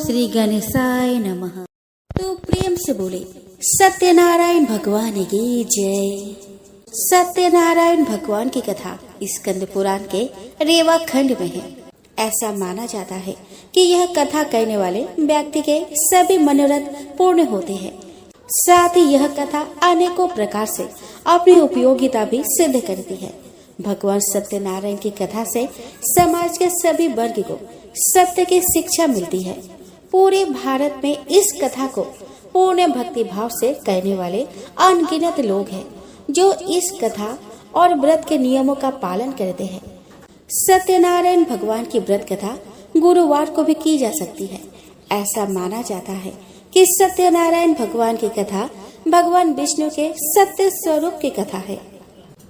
श्री गणेशाय नमः। तो प्रेम से बोले सत्यनारायण भगवान की जय। सत्यनारायण भगवान की कथा स्कंद पुराण के रेवा खंड में है। ऐसा माना जाता है कि यह कथा कहने वाले व्यक्ति के सभी मनोरथ पूर्ण होते हैं। साथ ही यह कथा अनेकों प्रकार से अपनी उपयोगिता भी सिद्ध करती है। भगवान सत्यनारायण की कथा से समाज के सभी वर्ग को सत्य की शिक्षा मिलती है। पूरे भारत में इस कथा को पूर्ण भक्ति भाव से कहने वाले अनगिनत लोग हैं जो इस कथा और व्रत के नियमों का पालन करते हैं। सत्यनारायण भगवान की व्रत कथा गुरुवार को भी की जा सकती है। ऐसा माना जाता है कि सत्यनारायण भगवान की कथा भगवान विष्णु के सत्य स्वरूप की कथा है।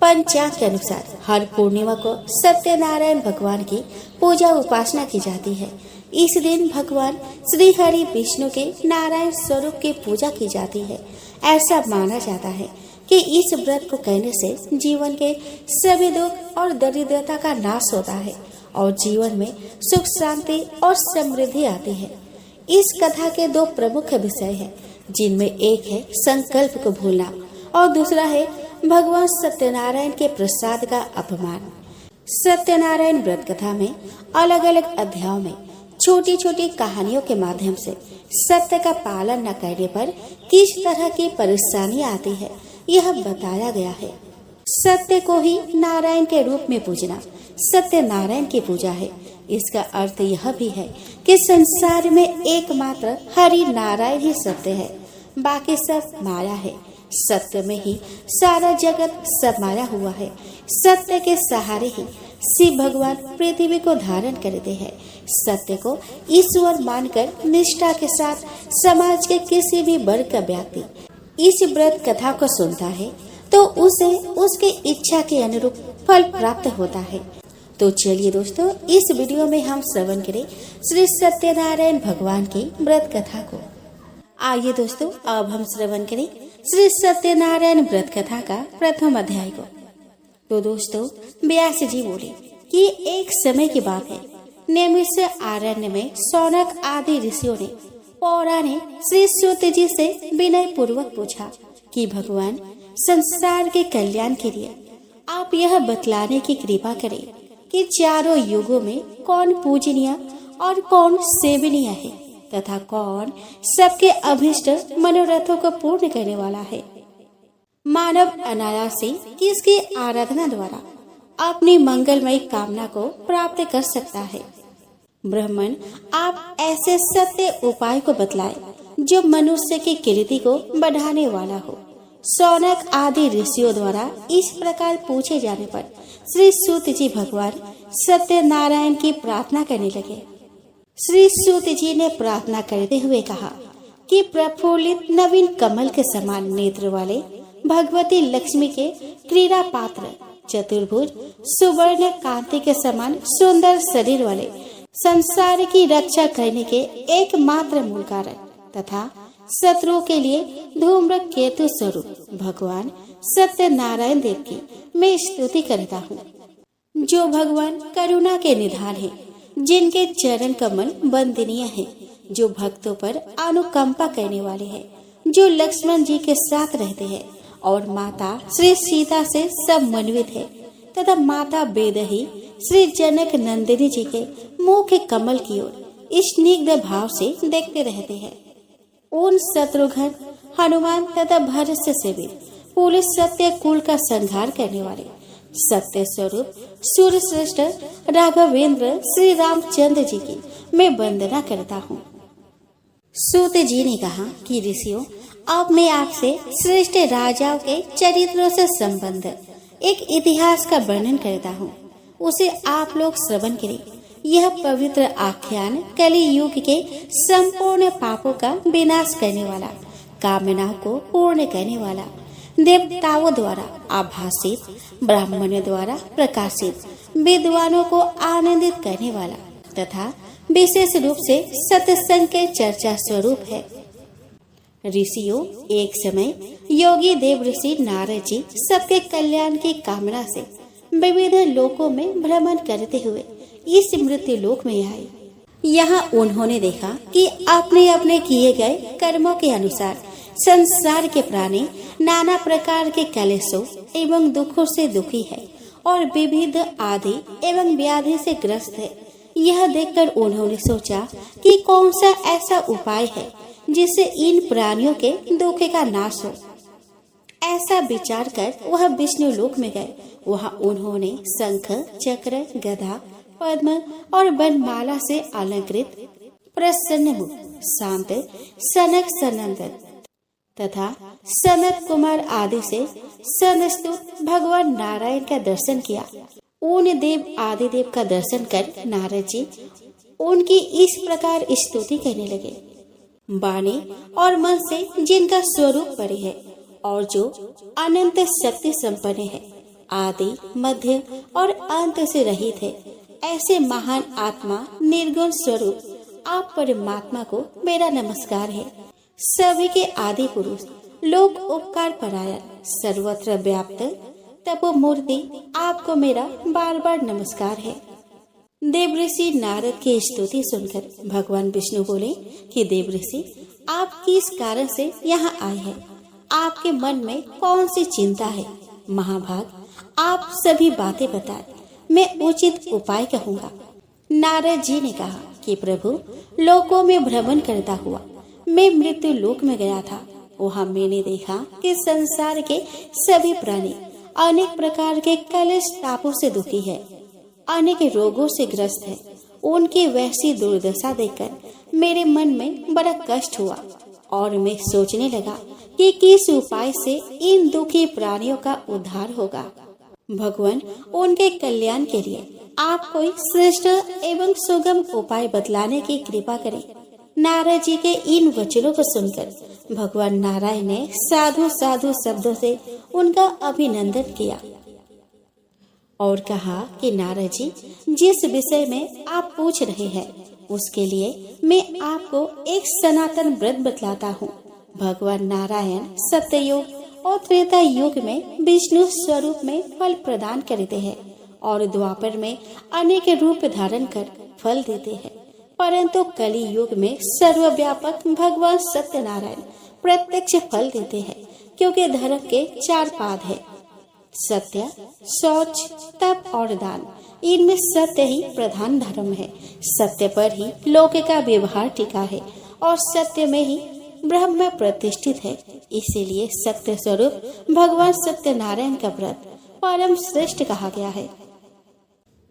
पंचांग के अनुसार हर पूर्णिमा को सत्यनारायण भगवान की पूजा उपासना की जाती है। इस दिन भगवान श्री हरि विष्णु के नारायण स्वरूप की पूजा की जाती है। ऐसा माना जाता है कि इस व्रत को कहने से जीवन के सभी दुख और दरिद्रता का नाश होता है और जीवन में सुख शांति और समृद्धि आती है। इस कथा के दो प्रमुख विषय हैं, जिनमें एक है संकल्प को भूलना और दूसरा है भगवान सत्यनारायण के प्रसाद का अपमान। सत्यनारायण व्रत कथा में अलग अलग अध्यायों में छोटी छोटी कहानियों के माध्यम से सत्य का पालन न करने पर किस तरह की परेशानी आती है यह बताया गया है। सत्य को ही नारायण के रूप में पूजना सत्यनारायण की पूजा है। इसका अर्थ यह भी है कि संसार में एकमात्र हरि नारायण ही सत्य है, बाकी सब माया है। सत्य में ही सारा जगत समाया हुआ है। सत्य के सहारे ही शिव भगवान पृथ्वी को धारण करते हैं। सत्य को ईश्वर मानकर निष्ठा के साथ समाज के किसी भी वर्ग का व्यक्ति इस व्रत कथा को सुनता है तो उसे उसकी इच्छा के अनुरूप फल प्राप्त होता है। तो चलिए दोस्तों, इस वीडियो में हम श्रवण करें श्री सत्यनारायण भगवान की व्रत कथा को। आइए दोस्तों, अब हम श्रवण करें श्री सत्यनारायण व्रत कथा का प्रथम अध्याय को। तो दोस्तों, व्यास जी बोले कि एक समय की बात है। नैमिष आरण्य में शौनक आदि ऋषियों ने पौराणिक श्री सूत जी से विनय पूर्वक पूछा कि भगवान, संसार के कल्याण के लिए आप यह बतलाने की कृपा करें कि चारों युगों में कौन पूजनीय और कौन सेवनीय है तथा कौन सबके अभिष्ट मनोरथों को पूर्ण करने वाला है। मानव अनायास से किसकी आराधना द्वारा अपनी मंगलमय कामना को प्राप्त कर सकता है। ब्राह्मण, आप ऐसे सत्य उपाय को बतलाएं जो मनुष्य की कीर्ति को बढ़ाने वाला हो। शौनक आदि ऋषियों द्वारा इस प्रकार पूछे जाने पर श्री सूत जी भगवान सत्यनारायण की प्रार्थना करने लगे। श्री सूत जी ने प्रार्थना करते हुए कहा कि प्रफुल्लित नवीन कमल के समान नेत्र वाले भगवती लक्ष्मी के क्रीड़ा पात्र, चतुर्भुज सुवर्ण कांति के समान सुंदर शरीर वाले, संसार की रक्षा करने के एकमात्र मूल कारण तथा शत्रुओं के लिए धूम्र केतु स्वरूप भगवान सत्यनारायण देव की मैं स्तुति करता हूँ, जो भगवान करुणा के निधान है, जिनके चरण कमल वंदनीय है, जो भक्तों पर अनुकंपा करने वाले हैं, जो लक्ष्मण जी के साथ रहते हैं और माता श्री सीता से समन्वित है तथा माता बेदही श्री जनक नंदिनी जी के मुख के कमल की ओर स्निग्ध भाव से देखते रहते हैं। उन शत्रुघ्न, हनुमान तथा भरत से भी पूरे सत्य कुल का संहार करने वाले सत्य स्वरूप सूर्य श्रेष्ठ राघवेंद्र श्री रामचंद्र जी की मैं वंदना करता हूँ। सूत जी ने कहा कि ऋषियों, अब मैं आपसे श्रेष्ठ राजाओं के चरित्रों से संबंध एक इतिहास का वर्णन करता हूँ, उसे आप लोग श्रवण करें। यह पवित्र आख्यान कलि युग के संपूर्ण पापों का विनाश करने वाला, कामनाओं को पूर्ण करने वाला, देवताओं द्वारा आभासित, ब्राह्मणों द्वारा प्रकाशित, विद्वानों को आनंदित करने वाला तथा विशेष रूप से सत्संग के चर्चा स्वरूप है। ऋषियों, एक समय योगी देव ऋषि नारद जी सबके कल्याण की कामना से विविध लोकों में भ्रमण करते हुए इस मृत्यु लोक में आए। यहाँ उन्होंने देखा कि अपने अपने किए गए कर्मों के अनुसार संसार के प्राणी नाना प्रकार के कलेशों एवं दुखों से दुखी है और विविध आदि एवं व्याधि से ग्रस्त है। यह देखकर उन्होंने सोचा कि कौन सा ऐसा उपाय है जिससे इन प्राणियों के दुख का नाश हो। ऐसा विचार कर वह विष्णु लोक में गए। वहाँ उन्होंने शंख, चक्र, गदा, पद्म और वनमाला से अलंकृत प्रसन्न मुख, शांत सनक सनंदन तथा सनत कुमार आदि से संस्तुत भगवान नारायण का दर्शन किया। उन देव आदि देव का दर्शन कर नारद जी उनकी इस प्रकार स्तुति करने लगे। वाणी और मन से जिनका स्वरूप परे है और जो अनंत शक्ति संपन्न है, आदि मध्य और अंत से रहित है, ऐसे महान आत्मा निर्गुण स्वरूप आप परमात्मा को मेरा नमस्कार है। सभी के आदि पुरुष, लोक उपकार परायण, सर्वत्र व्याप्त तपोमूर्ति आपको मेरा बार बार नमस्कार है। देवऋषि नारद की स्तुति सुनकर भगवान विष्णु बोले कि देवऋषि, आप किस कारण से यहाँ आए हैं? आपके मन में कौन सी चिंता है? महाभाग, आप सभी बातें बताएं, मैं उचित उपाय कहूँगा। नारद जी ने कहा कि प्रभु, लोकों में भ्रमण करता हुआ मैं मृत्यु लोक में गया था। वहाँ मैंने देखा कि संसार के सभी प्राणी अनेक प्रकार के कलेश तापों से दुखी है, अनेक रोगों से ग्रस्त है। उनकी वैसी दुर्दशा देखकर मेरे मन में बड़ा कष्ट हुआ और मैं सोचने लगा कि किस उपाय से इन दुखी प्राणियों का उद्धार होगा। भगवान, उनके कल्याण के लिए आप कोई श्रेष्ठ एवं सुगम उपाय बतलाने की कृपा करें। नारद जी के इन वचनों को सुनकर भगवान नारायण ने साधु साधु शब्दों से उनका अभिनंदन किया और कहा कि नारद जी, जिस विषय में आप पूछ रहे हैं उसके लिए मैं आपको एक सनातन व्रत बतलाता हूँ। भगवान नारायण सत्ययुग और त्रेता युग में विष्णु स्वरूप में फल प्रदान करते हैं और द्वापर में अनेक रूप धारण कर फल देते हैं, परंतु कली युग में सर्वव्यापक भगवान सत्यनारायण प्रत्यक्ष फल देते हैं, क्योंकि धर्म के 4 पाद है, सत्य, शौच, तप और दान। इनमें सत्य ही प्रधान धर्म है। सत्य पर ही लोक का व्यवहार टिका है और सत्य में ही ब्रह्म प्रतिष्ठित है। इसीलिए सत्य स्वरूप भगवान सत्यनारायण का व्रत परम श्रेष्ठ कहा गया है।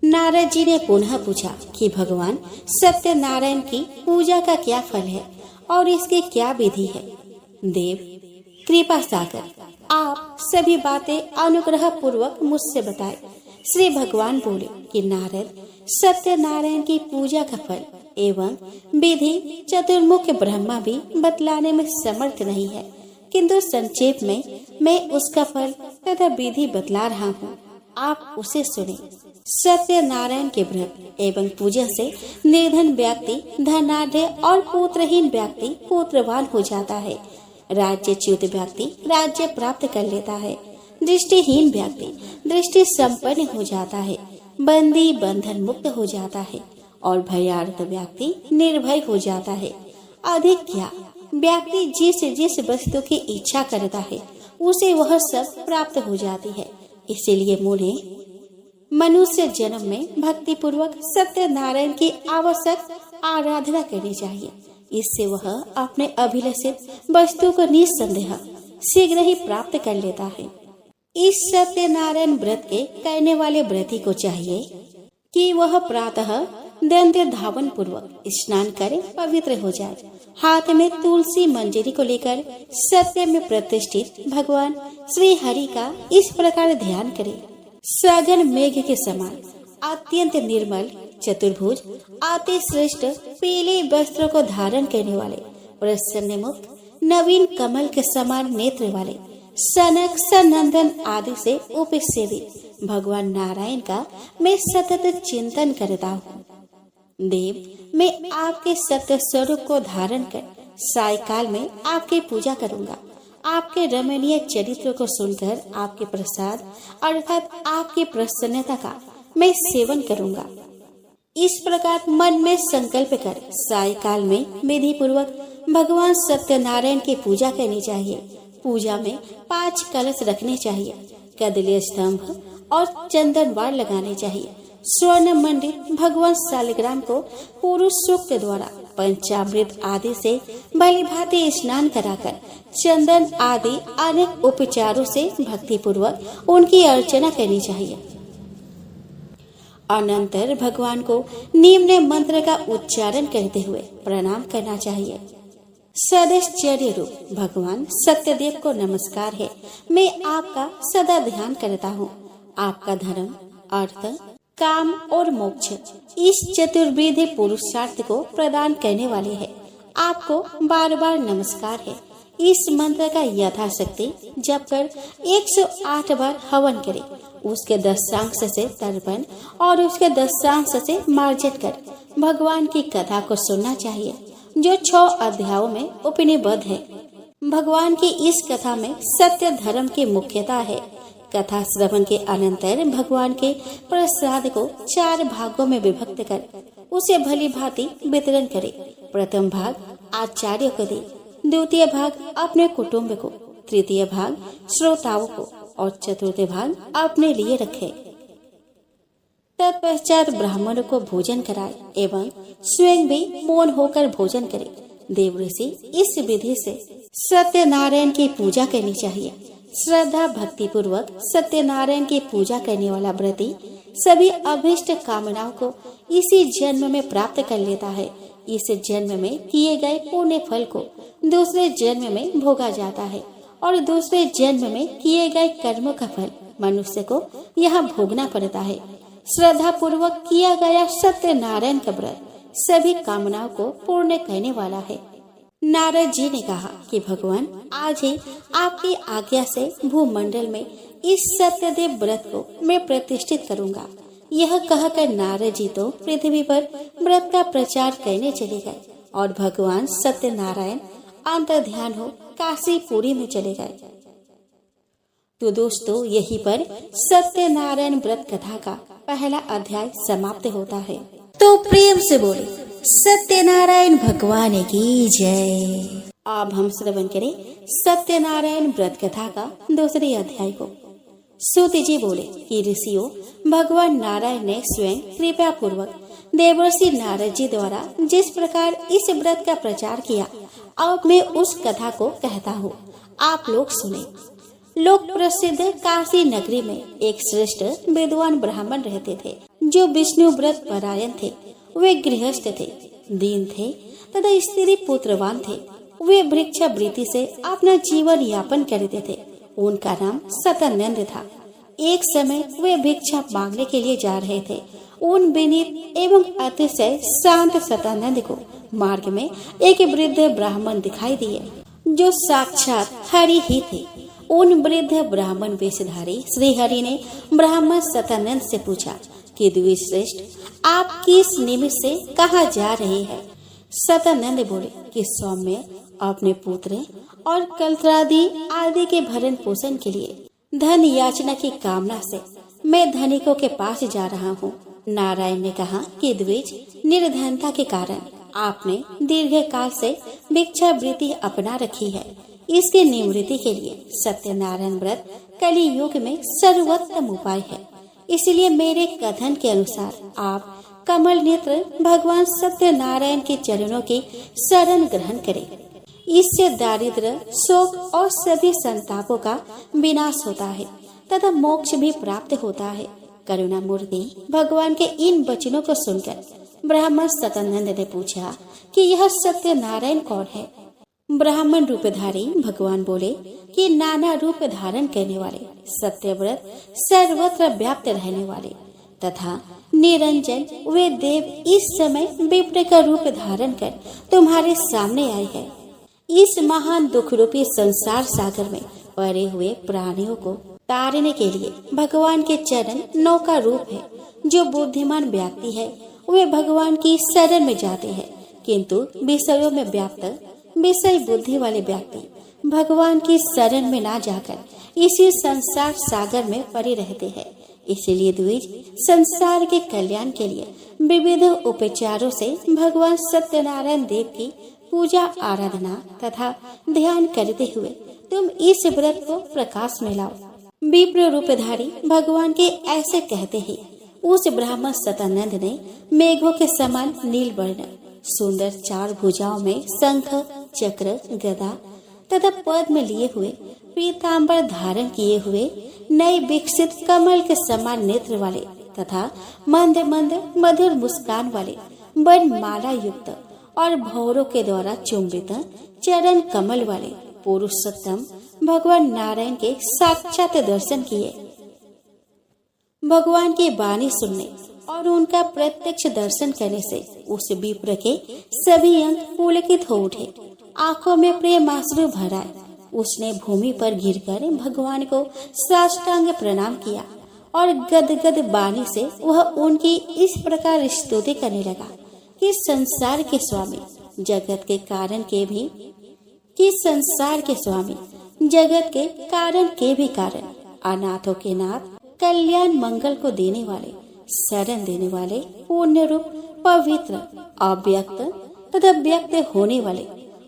नारद जी ने पुनः पूछा कि भगवान सत्यनारायण की पूजा का क्या फल है और इसकी क्या विधि है? देव कृपा सागर, आप सभी बातें अनुग्रह पूर्वक मुझसे बताएं। श्री भगवान बोले कि नारद, सत्यनारायण की पूजा का फल एवं विधि चतुर्मुख ब्रह्मा भी बतलाने में समर्थ नहीं है, किंतु संक्षेप में मैं उसका फल तथा विधि बतला रहा हूँ, आप उसे सुने। सत्यनारायण के व्रत एवं पूजा से निर्धन व्यक्ति धनाढ्य और पुत्रहीन व्यक्ति पुत्रवान हो जाता है। राज्यच्युत व्यक्ति राज्य प्राप्त कर लेता है। दृष्टिहीन व्यक्ति दृष्टि संपन्न हो जाता है। बंदी बंधन मुक्त हो जाता है और भयार्थ व्यक्ति निर्भय हो जाता है। अधिक क्या, व्यक्ति जिस जिस वस्तु की इच्छा करता है उसे वह सब प्राप्त हो जाती है। इसीलिए मुझे मनुष्य जन्म में भक्ति पूर्वक सत्यनारायण की आवश्यक आराधना करनी चाहिए। इससे वह अपने अभिलषित वस्तु को निस्संदेह शीघ्र ही प्राप्त कर लेता है। इस सत्यनारायण व्रत के करने वाले व्रती को चाहिए कि वह प्रातः दंत धावन पूर्वक स्नान कर पवित्र हो जाए। हाथ में तुलसी मंजरी को लेकर सत्य में प्रतिष्ठित भगवान श्री हरि का इस प्रकार ध्यान करे। सघन मेघ के समान अत्यंत निर्मल चतुर्भुज अति श्रेष्ठ पीले वस्त्रों को धारण करने वाले प्रसन्न मुख नवीन कमल के समान नेत्र वाले सनक सनंदन आदि से उपसेवित भगवान नारायण का मैं सतत चिंतन करता हूँ। देव, मैं आपके सत्य स्वरूप को धारण कर सायकाल में आपकी पूजा करूँगा। आपके रमणीय चरित्र को सुनकर आपके प्रसाद अर्थात आपकी प्रसन्नता का मैं सेवन करूँगा। इस प्रकार मन में संकल्प कर सायकाल में विधि पूर्वक भगवान सत्यनारायण की पूजा करनी चाहिए। पूजा में 5 कलश रखने चाहिए, कदली स्तंभ और चंदनवार लगाने चाहिए। स्वर्ण मंडित भगवान शालिग्राम को पुरुष सूक्त द्वारा पंचामृत आदि से भली भांति स्नान कराकर चंदन आदि अनेक उपचारों से भक्ति पूर्वक उनकी अर्चना करनी चाहिए। अनंतर भगवान को निम्न मंत्र का उच्चारण करते हुए प्रणाम करना चाहिए। सदैश्चर्य रूप भगवान सत्यदेव को नमस्कार है। मैं आपका सदा ध्यान करता हूँ। आपका धर्म, अर्थ, काम और मोक्ष इस चतुर्विध पुरुषार्थ को प्रदान करने वाले हैं। आपको बार बार नमस्कार है। इस मंत्र का यथाशक्ति जप कर 108 बार हवन करे। उसके 10 से तर्पण और उसके 10 से मार्जन कर भगवान की कथा को सुनना चाहिए, जो 6 अध्यायों में उपनिबद्ध है। भगवान की इस कथा में सत्य धर्म की मुख्यता है। कथा श्रवण के अनंतर भगवान के प्रसाद को 4 भागों में विभक्त कर उसे भली भांति वितरण करे। प्रथम भाग आचार्य को दे, द्वितीय भाग अपने कुटुंब को, तृतीय भाग श्रोताओं को और चतुर्थ भाग अपने लिए रखे। तत्पश्चात ब्राह्मणों को भोजन कराए एवं स्वयं भी मौन होकर भोजन करे। देवऋषि इस विधि से सत्यनारायण की पूजा करनी चाहिए। श्रद्धा भक्ति पूर्वक सत्यनारायण की पूजा करने वाला व्रती सभी अभीष्ट कामनाओं को इसी जन्म में प्राप्त कर लेता है। इस जन्म में किए गए पुण्य फल को दूसरे जन्म में भोगा जाता है और दूसरे जन्म में किए गए कर्मों का फल मनुष्य को यहाँ भोगना पड़ता है। श्रद्धा पूर्वक किया गया सत्यनारायण का व्रत सभी कामनाओं को पूर्ण करने वाला है। नारद जी ने कहा कि भगवान आज ही आपकी आज्ञा से भूमंडल में इस सत्यदेव व्रत को मैं प्रतिष्ठित करूंगा। यह कहकर नारद जी तो पृथ्वी पर व्रत का प्रचार करने चले गए और भगवान सत्यनारायण अंतर्ध्यान हो काशीपुरी में चले गए। तो दोस्तों, यहीं पर सत्यनारायण व्रत कथा का पहला अध्याय समाप्त होता है। तो प्रेम से बोले सत्यनारायण भगवान की जय। अब हम श्रवण करें सत्यनारायण व्रत कथा का दूसरे अध्याय को। सूत जी बोले कि ऋषियों, भगवान नारायण ने स्वयं कृपा पूर्वक देवर्षि नारद जी द्वारा जिस प्रकार इस व्रत का प्रचार किया, अब मैं उस कथा को कहता हूँ, आप लोग सुने। लोक प्रसिद्ध काशी नगरी में एक श्रेष्ठ विद्वान ब्राह्मण रहते थे, जो विष्णु व्रत परायण थे। वे गृहस्थ थे, दीन थे तथा स्त्री पुत्रवान थे। वे भिक्षावृत्ति से अपना जीवन यापन करते थे। उनका नाम सतानंद था। एक समय वे भिक्षा मांगने के लिए जा रहे थे। उन विनीत एवं अतिशय शांत सतानंद को मार्ग में एक वृद्ध ब्राह्मण दिखाई दिए, जो साक्षात हरि ही थे। उन वृद्ध ब्राह्मण वेशधारी श्री हरि ने ब्राह्मण सतानंद से पूछा कि द्विश्रेष्ठ, आप किस निमित्त से कहाँ जा रहे हैं? सतानंद बोले कि सौम्य, अपने पुत्र और कलत्रादि आदि के भरण पोषण के लिए धन याचना की कामना से मैं धनिकों के पास जा रहा हूँ। नारायण ने कहा कि द्विज, निर्धनता के कारण आपने दीर्घ काल से भिक्षावृत्ति अपना रखी है। इसके निवृत्ति के लिए सत्यनारायण व्रत कलि युग में सर्वोत्तम उपाय है। इसलिए मेरे कथन के अनुसार आप कमल नेत्र भगवान सत्यनारायण के चरणों की शरण ग्रहण करें। इससे दारिद्र्य, शोक और सभी संतापों का विनाश होता है तथा मोक्ष भी प्राप्त होता है। करुणा मूर्ति भगवान के इन वचनों को सुनकर ब्राह्मण सतानंद ने पूछा कि यह सत्यनारायण कौन है? ब्राह्मण रूपधारी भगवान बोले कि नाना रूप धारण करने वाले, सत्यव्रत, सर्वत्र व्याप्त रहने वाले तथा निरंजन वे देव इस समय विप्र का रूप धारण कर तुम्हारे सामने आए हैं। इस महान दुख रूपी संसार सागर में पड़े हुए प्राणियों को तारने के लिए भगवान के चरण नौका रूप है। जो बुद्धिमान व्यक्ति है वे भगवान की शरण में जाते हैं, किंतु विषयों में व्याप्त विषय बुद्धि वाले व्यक्ति भगवान की शरण में ना जाकर इसी संसार सागर में पड़े रहते हैं। इसलिए द्विज संसार के कल्याण के लिए विविध उपचारों से भगवान सत्यनारायण देव की पूजा आराधना तथा ध्यान करते हुए तुम इस व्रत को प्रकाश में लाओ। विप्र रूपधारी भगवान के ऐसे कहते ही उस ब्राह्मण सतानंद ने मेघों के समान नील वर्ण सुंदर 4 भुजाओं में शंख चक्र गदा तथा पद्म लिए हुए पीताम्बर धारण किए हुए नए विकसित कमल के समान नेत्र वाले तथा मंद मंद मधुर मुस्कान वाले वन माला युक्त और भौरों के द्वारा चुंबित चरण कमल वाले पुरुषोत्तम भगवान नारायण के साक्षात दर्शन किए। भगवान की वाणी सुनने और उनका प्रत्यक्ष दर्शन करने से उस विप्र के सभी अंग पुलकित हो उठे, आंखों में प्रेमाश्रु भर आए। उसने भूमि पर गिरकर भगवान को साष्टांग प्रणाम किया और गदगद वाणी से वह उनकी इस प्रकार स्तुति करने लगा कि संसार के स्वामी जगत के कारण के भी कारण अनाथों के नाथ कल्याण मंगल को देने वाले शरण देने वाले पूर्ण रूप पवित्र अव्यक्त तथा व्यक्त होने वाले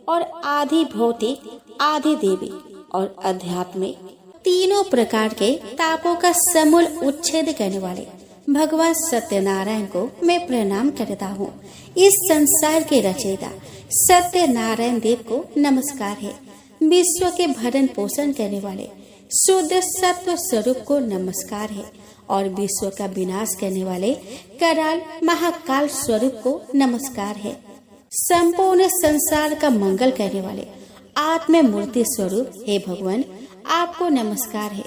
और आदि भौतिक आदि देवी और आध्यात्मिक तीनों प्रकार के तापों का समूल उच्छेद करने वाले भगवान सत्यनारायण को मैं प्रणाम करता हूँ। इस संसार के रचयिता सत्यनारायण देव को नमस्कार है। विश्व के भरण पोषण करने वाले शुद्ध सत्व स्वरूप को नमस्कार है और विश्व का विनाश करने वाले कराल महाकाल स्वरूप को नमस्कार है। संपूर्ण संसार का मंगल करने वाले आत्म मूर्ति स्वरूप हे भगवान आपको नमस्कार है।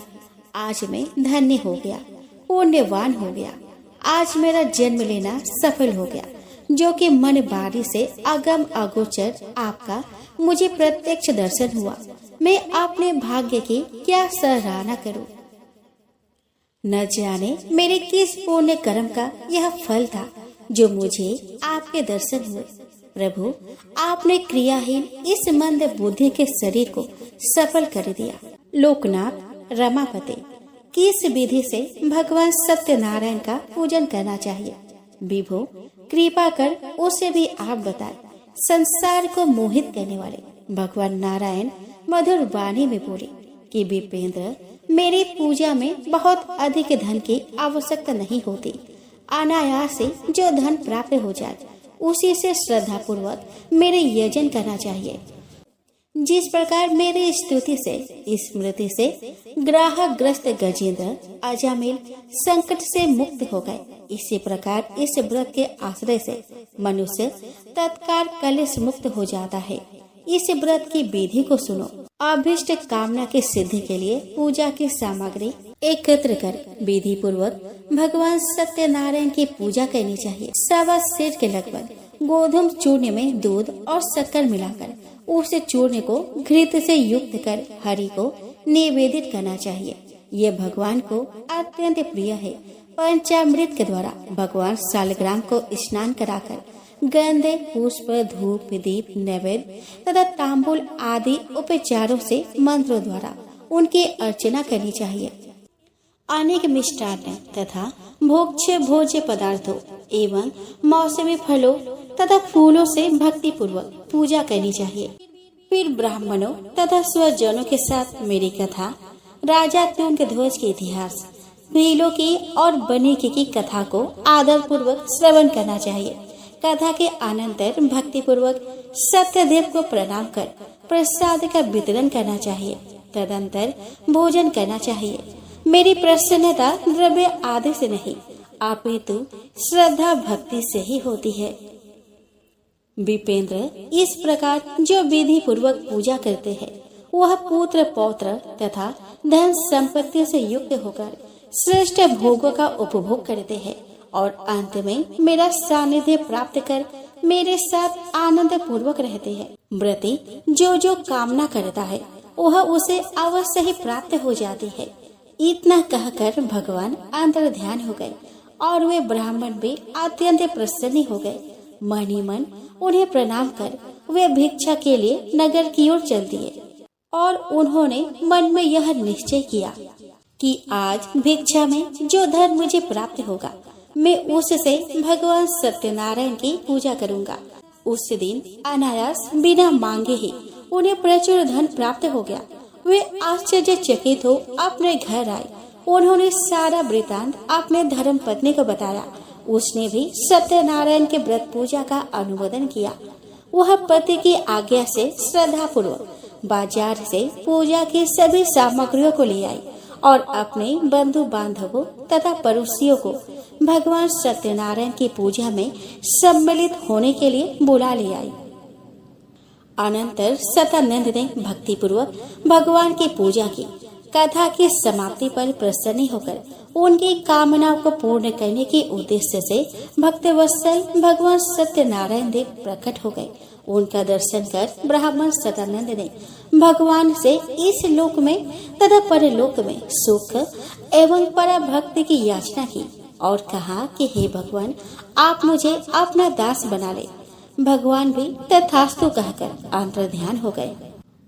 आज मैं धन्य हो गया, पुण्यवान हो गया। आज मेरा जन्म लेना सफल हो गया, जो कि मन बारी से अगम अगोचर आपका मुझे प्रत्यक्ष दर्शन हुआ। मैं अपने भाग्य की क्या सराहना करूं। न जाने मेरे किस पुण्य कर्म का यह फल था जो मुझे आपके दर्शन हुए। प्रभु आपने क्रियाहीन इस मंद बुद्धि के शरीर को सफल कर दिया। लोकनाथ रमापति किस विधि से भगवान सत्यनारायण का पूजन करना चाहिए? विभो कृपा कर उसे भी आप बताएं। संसार को मोहित करने वाले भगवान नारायण मधुर वाणी में बोले कि विपेंद्र मेरी पूजा में बहुत अधिक धन की आवश्यकता नहीं होती। अनायास से जो धन प्राप्त हो जाए उसी से श्रद्धा पूर्वक मेरे यजन करना चाहिए। जिस प्रकार मेरी स्तुति से स्मृति से ग्राहग्रस्त गजेंद्र अजामिल संकट से मुक्त हो गए, इसी प्रकार इस व्रत के आश्रय से मनुष्य तत्काल कलेश मुक्त हो जाता है। इस व्रत की विधि को सुनो। अभिष्ट कामना की सिद्धि के लिए पूजा की सामग्री एकत्र कर विधि पूर्वक भगवान सत्यनारायण की पूजा करनी चाहिए। 1.25 सेर के लगभग गोधूम चूर्ण में दूध और शक्कर मिलाकर उस चूर्ण को घृत से युक्त कर हरि को निवेदित करना चाहिए। ये भगवान को अत्यंत प्रिय है। पंचामृत के द्वारा भगवान शालग्राम को स्नान कराकर गंध पुष्प धूप दीप नैवेद्य तथा तांबूल आदि उपचारों से मंत्रों द्वारा उनकी अर्चना करनी चाहिए। अनेक मिष्टान्न तथा भोज्य भोज्य पदार्थों एवं मौसमी फलों तथा फूलों से भक्ति पूर्वक पूजा करनी चाहिए। फिर ब्राह्मणों तथा स्वजनों के साथ मेरी कथा, राजा तुंगध्वज के इतिहास, भीलों की और बनीकी की कथा को आदर पूर्वक श्रवण करना चाहिए। कथा के अनंतर भक्ति पूर्वक सत्यदेव को प्रणाम कर प्रसाद का वितरण करना चाहिए। तदंतर भोजन करना चाहिए। मेरी प्रसन्नता द्रव्य आदि से नहीं अपितु श्रद्धा भक्ति से ही होती है। विपेंद्र इस प्रकार जो विधि पूर्वक पूजा करते हैं वह पुत्र पौत्र तथा धन संपत्ति से युक्त होकर श्रेष्ठ भोगों का उपभोग करते हैं और अंत में मेरा सानिध्य प्राप्त कर मेरे साथ आनंद पूर्वक रहते हैं। व्रती जो जो कामना करता है वह उसे अवश्य ही प्राप्त हो जाती है। इतना कहकर भगवान अंतर ध्यान हो गए और वे ब्राह्मण भी अत्यंत प्रसन्न हो गए। मन ही मन उन्हें प्रणाम कर वे भिक्षा के लिए नगर की ओर चल दिए और उन्होंने मन में यह निश्चय किया कि आज भिक्षा में जो धन मुझे प्राप्त होगा, मैं उससे भगवान सत्यनारायण की पूजा करूंगा। उस दिन अनायास बिना मांगे ही उन्हें प्रचुर धन प्राप्त हो गया। वे आश्चर्यचकित हो अपने घर आए। उन्होंने सारा वृतांत अपने धर्म पत्नी को बताया। उसने भी सत्यनारायण के व्रत पूजा का अनुमोदन किया। वह पति की आज्ञा से श्रद्धा पूर्वक बाजार से पूजा की सभी सामग्रियों को ले आई और अपने बंधु बांधवों तथा पड़ोसियों को भगवान सत्यनारायण की पूजा में सम्मिलित होने के लिए बुला ले आई। अनंतर सतानंद ने भक्ति पूर्वक भगवान की पूजा की। कथा की समाप्ति पर प्रसन्न होकर उनकी कामनाओं को पूर्ण करने के उद्देश्य से भक्तवत्सल भगवान सत्यनारायण देव प्रकट हो गए। उनका दर्शन कर ब्राह्मण सतानंद ने भगवान से इस लोक में तथा परलोक में सुख एवं पराभक्ति की याचना की और कहा कि हे भगवान, आप मुझे अपना दास बना ले। भगवान भी तथास्तु कहकर अंतर्ध्यान हो गए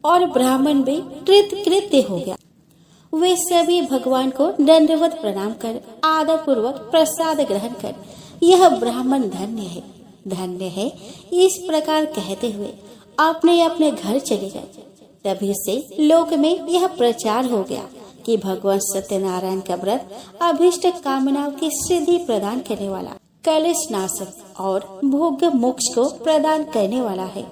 और ब्राह्मण भी कृतकृत्य हो गया। वे सभी भगवान को दंडवत प्रणाम कर आदर पूर्वक प्रसाद ग्रहण कर यह ब्राह्मण धन्य है, धन्य है, इस प्रकार कहते हुए अपने अपने घर चले गए। तभी से लोक में यह प्रचार हो गया कि भगवान सत्यनारायण का व्रत अभिष्ट कामनाओं की सिद्धि प्रदान करने वाला, कलेश नाशक और भोग्य मोक्ष को प्रदान करने वाला है।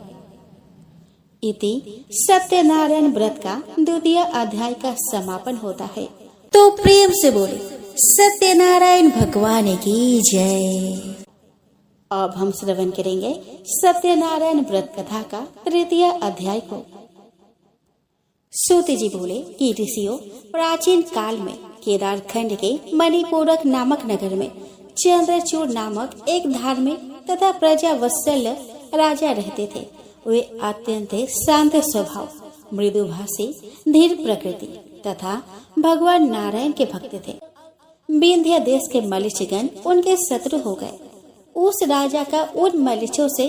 इति सत्यनारायण व्रत का द्वितीय अध्याय का समापन होता है। तो प्रेम से बोले सत्यनारायण भगवान की जय। अब हम श्रवण करेंगे सत्यनारायण व्रत कथा का तृतीय अध्याय को। सूत जी बोले कि ऋषियों, प्राचीन काल में केदार खंड के मणिपूरक नामक नगर में चंद्रचूड़ नामक एक धार्मिक तथा प्रजावत्सल राजा रहते थे। वे अत्यंत शांत स्वभाव, मृदुभाषी, धीर प्रकृति तथा भगवान नारायण के भक्त थे। विंध्य देश के मलिचगण उनके शत्रु हो गए। उस राजा का उन मलिचों से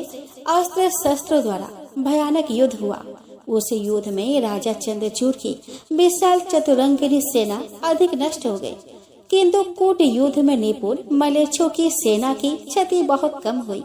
अस्त्र शस्त्रों द्वारा भयानक युद्ध हुआ। उस युद्ध में राजा चंद्रचूड़ की विशाल चतुरंगिनी सेना अधिक नष्ट हो गई, किंतु कूट युद्ध में निपुण मलेच्छों की सेना की क्षति बहुत कम हुई।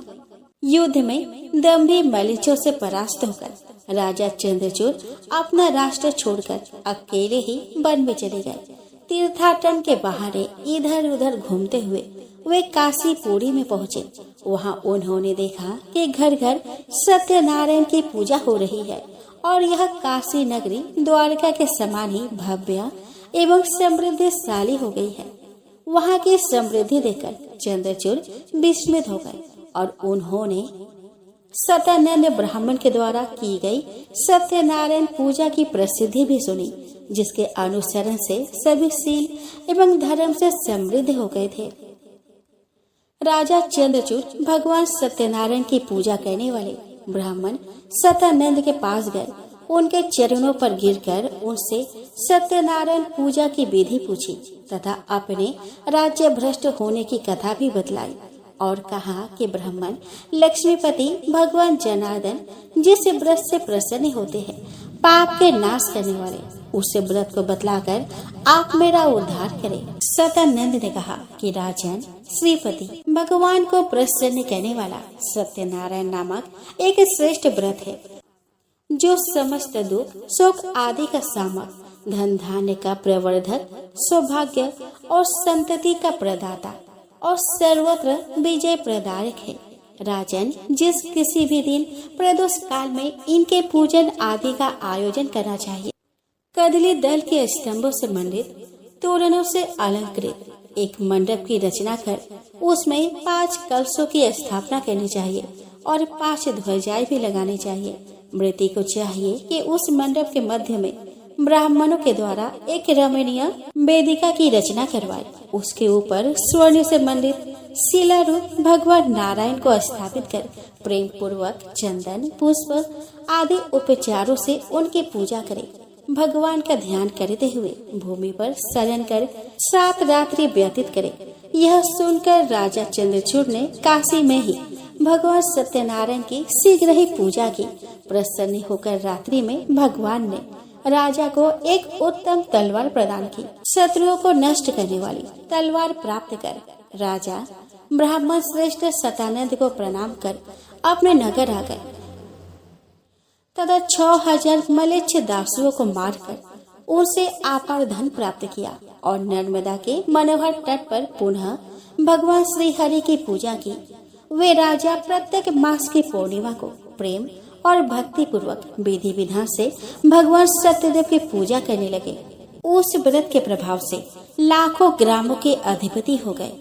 युद्ध में दम्भी मलेच्छों से परास्त होकर राजा चंद्रचूड़ अपना राष्ट्र छोड़कर अकेले ही वन में चले गए। तीर्थाटन के बहाने इधर उधर घूमते हुए वे काशीपुरी में पहुँचे। वहाँ उन्होंने देखा कि घर घर सत्यनारायण की पूजा हो रही है और यह काशी नगरी द्वारका के समान ही भव्य एवं समृद्धिशाली हो गई है। वहाँ की समृद्धि देखकर चंद्रचूड़ विस्मित हो गए और उन्होंने सतानंद ब्राह्मण के द्वारा की गई सत्यनारायण पूजा की प्रसिद्धि भी सुनी, जिसके अनुसरण से सभी शील एवं धर्म से समृद्ध हो गए थे। राजा चंद्रचूड़ भगवान सत्यनारायण की पूजा करने वाले ब्राह्मण सतानंद के पास गए। उनके चरणों पर गिरकर उनसे सत्यनारायण पूजा की विधि पूछी तथा अपने राज्य भ्रष्ट होने की कथा भी बतलाई और कहा कि ब्राह्मण लक्ष्मीपति भगवान जनार्दन जिस व्रत से प्रसन्न होते हैं, पाप के नाश करने वाले, उस व्रत को बतलाकर आप मेरा उद्धार करें। सतानंद ने कहा कि राजन, श्रीपति भगवान को प्रसन्न करने वाला सत्यनारायण नामक एक श्रेष्ठ व्रत है, जो समस्त दुख सुख आदि का सामक, धन धान्य का प्रवर्धक, सौभाग्य और संतति का प्रदाता और सर्वत्र विजय प्रदायक है। राजन, जिस किसी भी दिन प्रदोष काल में इनके पूजन आदि का आयोजन करना चाहिए। कदली दल के स्तंभों से मंडित, तोरणों से अलंकृत एक मंडप की रचना कर उसमें 5 कलशों की स्थापना करनी चाहिए और 5 ध्वजाएं भी लगानी चाहिए। मृत्यु को चाहिए कि उस मंडप के मध्य में ब्राह्मणों के द्वारा एक रमणीय वेदिका की रचना करवाए। उसके ऊपर स्वर्ण से मंडित शिला रूप भगवान नारायण को स्थापित कर प्रेम पूर्वक चंदन, पुष्प आदि उपचारों से उनकी पूजा करें। भगवान का ध्यान करते हुए भूमि पर शयन कर 7 रात्रि व्यतीत करें। यह सुनकर राजा चंद्रचूड़ ने काशी में ही भगवान सत्यनारायण की शीघ्र ही पूजा की। प्रसन्न होकर रात्रि में भगवान ने राजा को एक उत्तम तलवार प्रदान की। शत्रुओं को नष्ट करने वाली तलवार प्राप्त कर राजा ब्राह्मण श्रेष्ठ सतानंद को प्रणाम कर अपने नगर आ गए तथा 6000 मलेच्छ दासुओं को मारकर उनसे अपार धन प्राप्त किया और नर्मदा के मनोहर तट पर पुनः भगवान श्री हरि की पूजा की। वे राजा प्रत्येक मास की पूर्णिमा को प्रेम और भक्ति पूर्वक विधि विधान से भगवान सत्यदेव की पूजा करने लगे। उस व्रत के प्रभाव से लाखों ग्रामों के अधिपति हो गए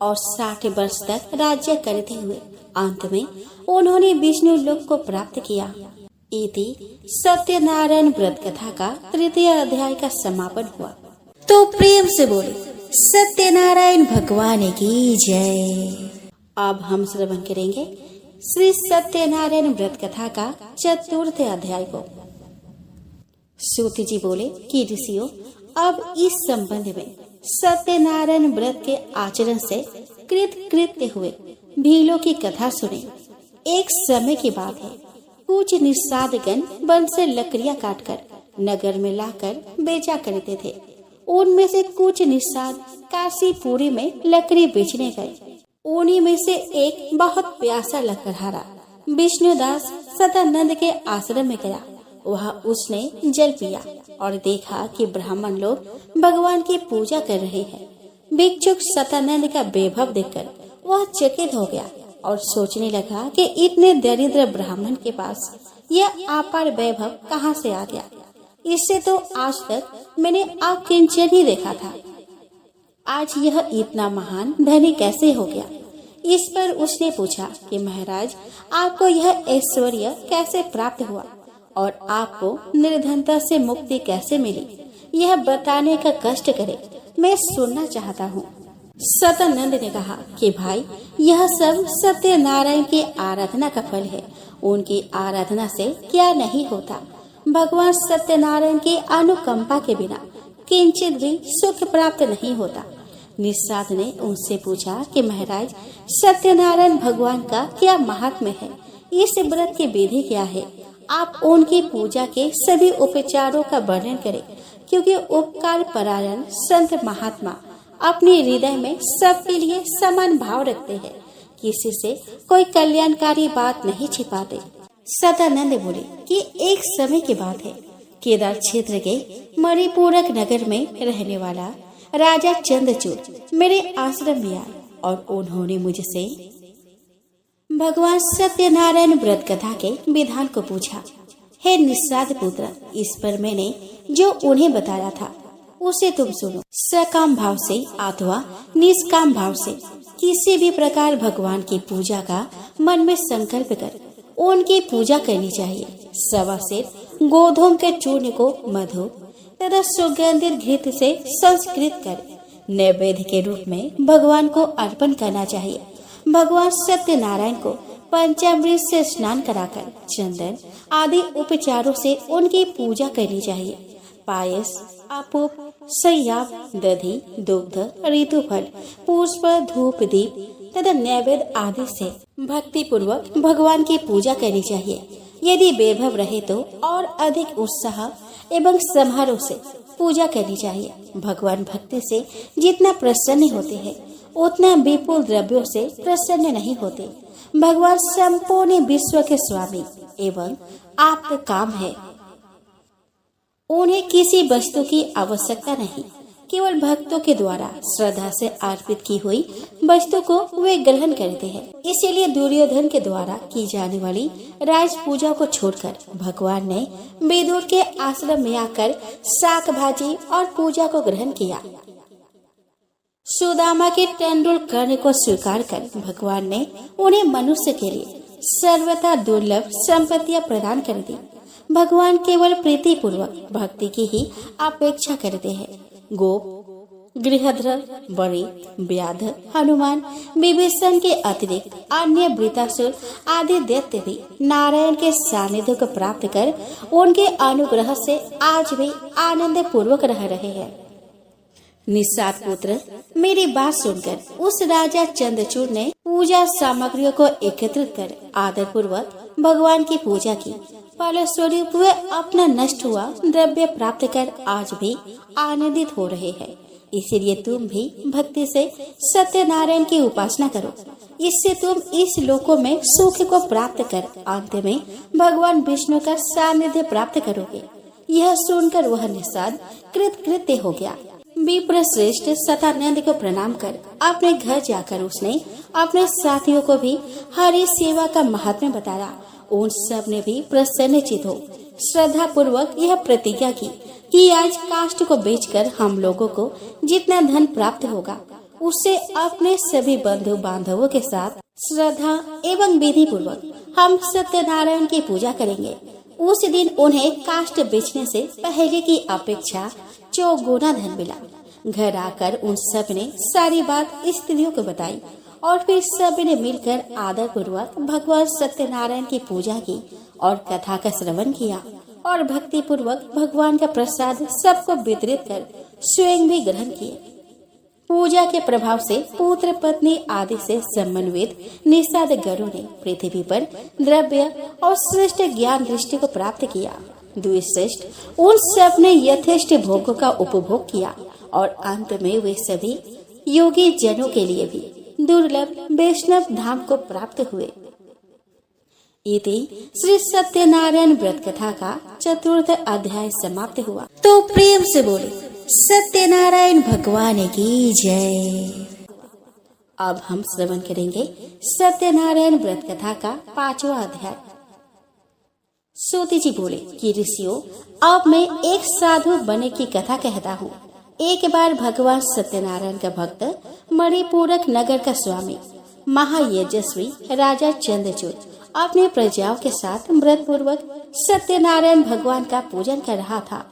और 60 वर्ष तक राज्य करते हुए अंत में उन्होंने विष्णु लोक को प्राप्त किया। इति सत्यनारायण व्रत कथा का 3य अध्याय का समापन हुआ। तो प्रेम से बोले सत्यनारायण भगवान की जय। अब हम श्रवण करेंगे श्री सत्यनारायण व्रत कथा का 4th अध्याय को। सूत जी बोले कि ऋषियों, अब इस संबंध में सत्यनारायण व्रत के आचरण से कृत्य हुए भीलों की कथा सुने। एक समय की बात है, कुछ निषादगण वन से लकड़ियां काटकर नगर में लाकर बेचा करते थे। उनमें से कुछ निषाद काशीपुरी में लकड़ी बेचने गए। उन्हीं में से एक बहुत प्यासा लकड़हारा विष्णुदास सदानंद के आश्रम में गया। वहाँ उसने जल पिया और देखा कि ब्राह्मण लोग भगवान की पूजा कर रहे हैं। भिक्षुक सदानंद का वैभव देखकर वह चकित हो गया और सोचने लगा कि इतने दरिद्र ब्राह्मण के पास यह अपार वैभव कहाँ से आ गया। इससे तो आज तक मैंने किंचन ही देखा था। आज यह इतना महान धनी कैसे हो गया। इस पर उसने पूछा कि महाराज, आपको यह ऐश्वर्य कैसे प्राप्त हुआ और आपको निर्धनता से मुक्ति कैसे मिली, यह बताने का कष्ट करे, मैं सुनना चाहता हूँ। सदानंद ने कहा कि भाई, यह सब सत्यनारायण की आराधना का फल है। उनकी आराधना से क्या नहीं होता। भगवान सत्यनारायण की अनुकंपा के बिना किंचित भी सुख प्राप्त नहीं होता। निषाद ने उनसे पूछा कि महाराज, सत्यनारायण भगवान का क्या महात्म्य है, इस व्रत की विधि क्या है। आप उनकी पूजा के सभी उपचारों का वर्णन करें, क्योंकि उपकार परायण संत महात्मा अपने हृदय में सबके लिए समान भाव रखते हैं, किसी से कोई कल्याणकारी बात नहीं छिपाते। सदानंद बोले कि एक समय की बात है, केदार क्षेत्र के मणिपूरक नगर में रहने वाला राजा चंद्रचूड़ मेरे आश्रम में आए और उन्होंने मुझसे भगवान सत्यनारायण व्रत कथा के विधान को पूछा। हे निषाद पुत्र, इस पर मैंने जो उन्हें बताया था उसे तुम सुनो। सकाम भाव से अथवा निष्काम भाव से किसी भी प्रकार भगवान की पूजा का मन में संकल्प कर उनकी पूजा करनी चाहिए। सवा से गोधूम के चूर्ण को मधु तथा सुगंधित घृत से संस्कृत कर नैवेद्य के रूप में भगवान को अर्पण करना चाहिए। भगवान सत्यनारायण को पंचामृत से स्नान कराकर चंदन आदि उपचारों से उनकी पूजा करनी चाहिए। पायस, आपूप, संयाप, दधि, दुग्ध, ऋतुफल, पुष्प, धूप, दीप तथा नैवेद्य आदि से भक्ति पूर्वक भगवान की पूजा करनी चाहिए। यदि वैभव रहे तो और अधिक उत्साह एवं समारोह से पूजा करनी चाहिए। भगवान भक्ति से जितना प्रसन्न होते हैं उतना विपुल द्रव्यों से प्रसन्न नहीं होते। भगवान संपूर्ण विश्व के स्वामी एवं आप्त काम है। उन्हें किसी वस्तु की आवश्यकता नहीं, केवल भक्तों के द्वारा श्रद्धा से अर्पित की हुई वस्तु को वे ग्रहण करते हैं। इसीलिए दुर्योधन के द्वारा की जाने वाली राज पूजा को छोड़कर भगवान ने विदुर के आश्रम में आकर शाक भाजी और पूजा को ग्रहण किया। सुदामा के टंडुल कर्ण को स्वीकार कर भगवान ने उन्हें मनुष्य के लिए सर्वथा दुर्लभ संपत्तियां प्रदान कर दी। भगवान केवल प्रीति पूर्वक भक्ति की ही अपेक्षा करते हैं। गोप, गृहधर, बड़ी, व्याध, हनुमान, विभीषण के अतिरिक्त अन्य वृतासुर आदि दैत्य भी नारायण के सानिध्य को प्राप्त कर उनके अनुग्रह से आज भी आनंद पूर्वक रह रहे हैं। निषाद पुत्र, मेरी बात सुनकर उस राजा चंद्रचूड़ ने पूजा सामग्रियों को एकत्रित कर आदर पूर्वक भगवान की पूजा की। फलस्वरूप वे अपना नष्ट हुआ द्रव्य प्राप्त कर आज भी आनंदित हो रहे हैं। इसीलिए तुम भी भक्ति से सत्यनारायण की उपासना करो। इससे तुम इस लोकों में सुख को प्राप्त कर अंत में भगवान विष्णु का सानिध्य प्राप्त करोगे। यह सुनकर वह निषाद कृतकृत्य हो गया। विप्र श्रेष्ठ सतानंद को प्रणाम कर अपने घर जाकर उसने अपने साथियों को भी हरि सेवा का महात्म्य बताया। उन सब ने भी प्रसन्नचित हो श्रद्धा पूर्वक यह प्रतिज्ञा की कि आज काष्ठ को बेचकर हम लोगों को जितना धन प्राप्त होगा उससे अपने सभी बंधु बांधवों के साथ श्रद्धा एवं विधि पूर्वक हम सत्यनारायण की पूजा करेंगे। उस दिन उन्हें काष्ठ बेचने से पहले की अपेक्षा 4 गुना धन मिला। घर आकर उन सब ने सारी बात स्त्रियों को बताई और फिर सब ने मिलकर आदर पूर्वक भगवान सत्यनारायण की पूजा की और कथा का श्रवण किया और भक्ति पूर्वक भगवान का प्रसाद सबको वितरित कर स्वयं भी ग्रहण किए। पूजा के प्रभाव से पुत्र पत्नी आदि से समन्वित निषाद गरुड़ ने पृथ्वी पर द्रव्य और श्रेष्ठ ज्ञान दृष्टि को प्राप्त किया। द्विश्रेष्ठ उन सब ने यथेष्ट भोगों का उपभोग किया और अंत में वे सभी योगी जनों के लिए भी दुर्लभ वैष्णव धाम को प्राप्त हुए। इति श्री सत्यनारायण व्रत कथा का 4th अध्याय समाप्त हुआ। तो प्रेम से बोले सत्यनारायण भगवान की जय। अब हम श्रवण करेंगे सत्यनारायण व्रत कथा का 5वां अध्याय। सूति जी बोले कि ऋषियों, अब मैं एक साधु बने की कथा कहता हूँ। एक बार भगवान सत्यनारायण का भक्त मणिपूरक नगर का स्वामी महायजस्वी राजा चंद्रचूड़ अपने प्रजाओं के साथ व्रत पूर्वक सत्यनारायण भगवान का पूजन कर रहा था।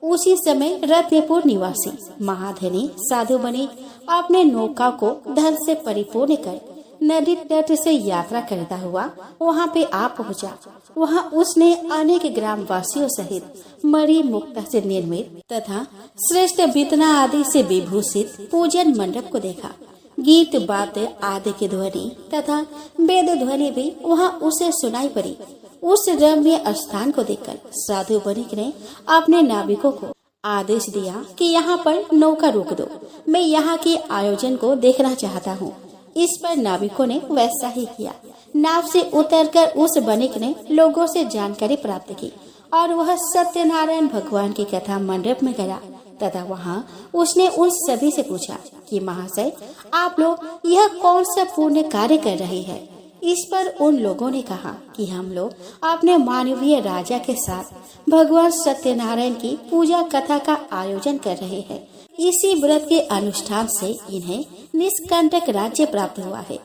उसी समय रत्नपुर निवासी महाधनी साधु बनी अपने नौका को धन से परिपूर्ण कर नदी तट से यात्रा करता हुआ वहाँ पे आ पहुँचा। वहाँ उसने अनेक ग्राम वासियों सहित मणि मुक्ता से निर्मित तथा श्रेष्ठ बीतना आदि से विभूषित पूजन मंडप को देखा। गीत वाद्य आदि की ध्वनि तथा वेद ध्वनि भी वहाँ उसे सुनाई पड़ी। उस रम्य स्थान को देखकर साधु बनिक ने अपने नाविकों को आदेश दिया कि यहाँ पर नौका रोक दो, मैं यहाँ के आयोजन को देखना चाहता हूँ। इस पर नाविकों ने वैसा ही किया। नाव से उतरकर उस बनिक ने लोगों से जानकारी प्राप्त की और वह सत्यनारायण भगवान की कथा मंडप में गया तथा वहाँ उसने उन सभी से पूछा कि महाशय, आप लोग यह कौन सा पुण्य कार्य कर रहे हैं। इस पर उन लोगों ने कहा कि हम लोग अपने मानवीय राजा के साथ भगवान सत्यनारायण की पूजा कथा का आयोजन कर रहे हैं। इसी व्रत के अनुष्ठान से इन्हें निष्कंटक राज्य प्राप्त हुआ है।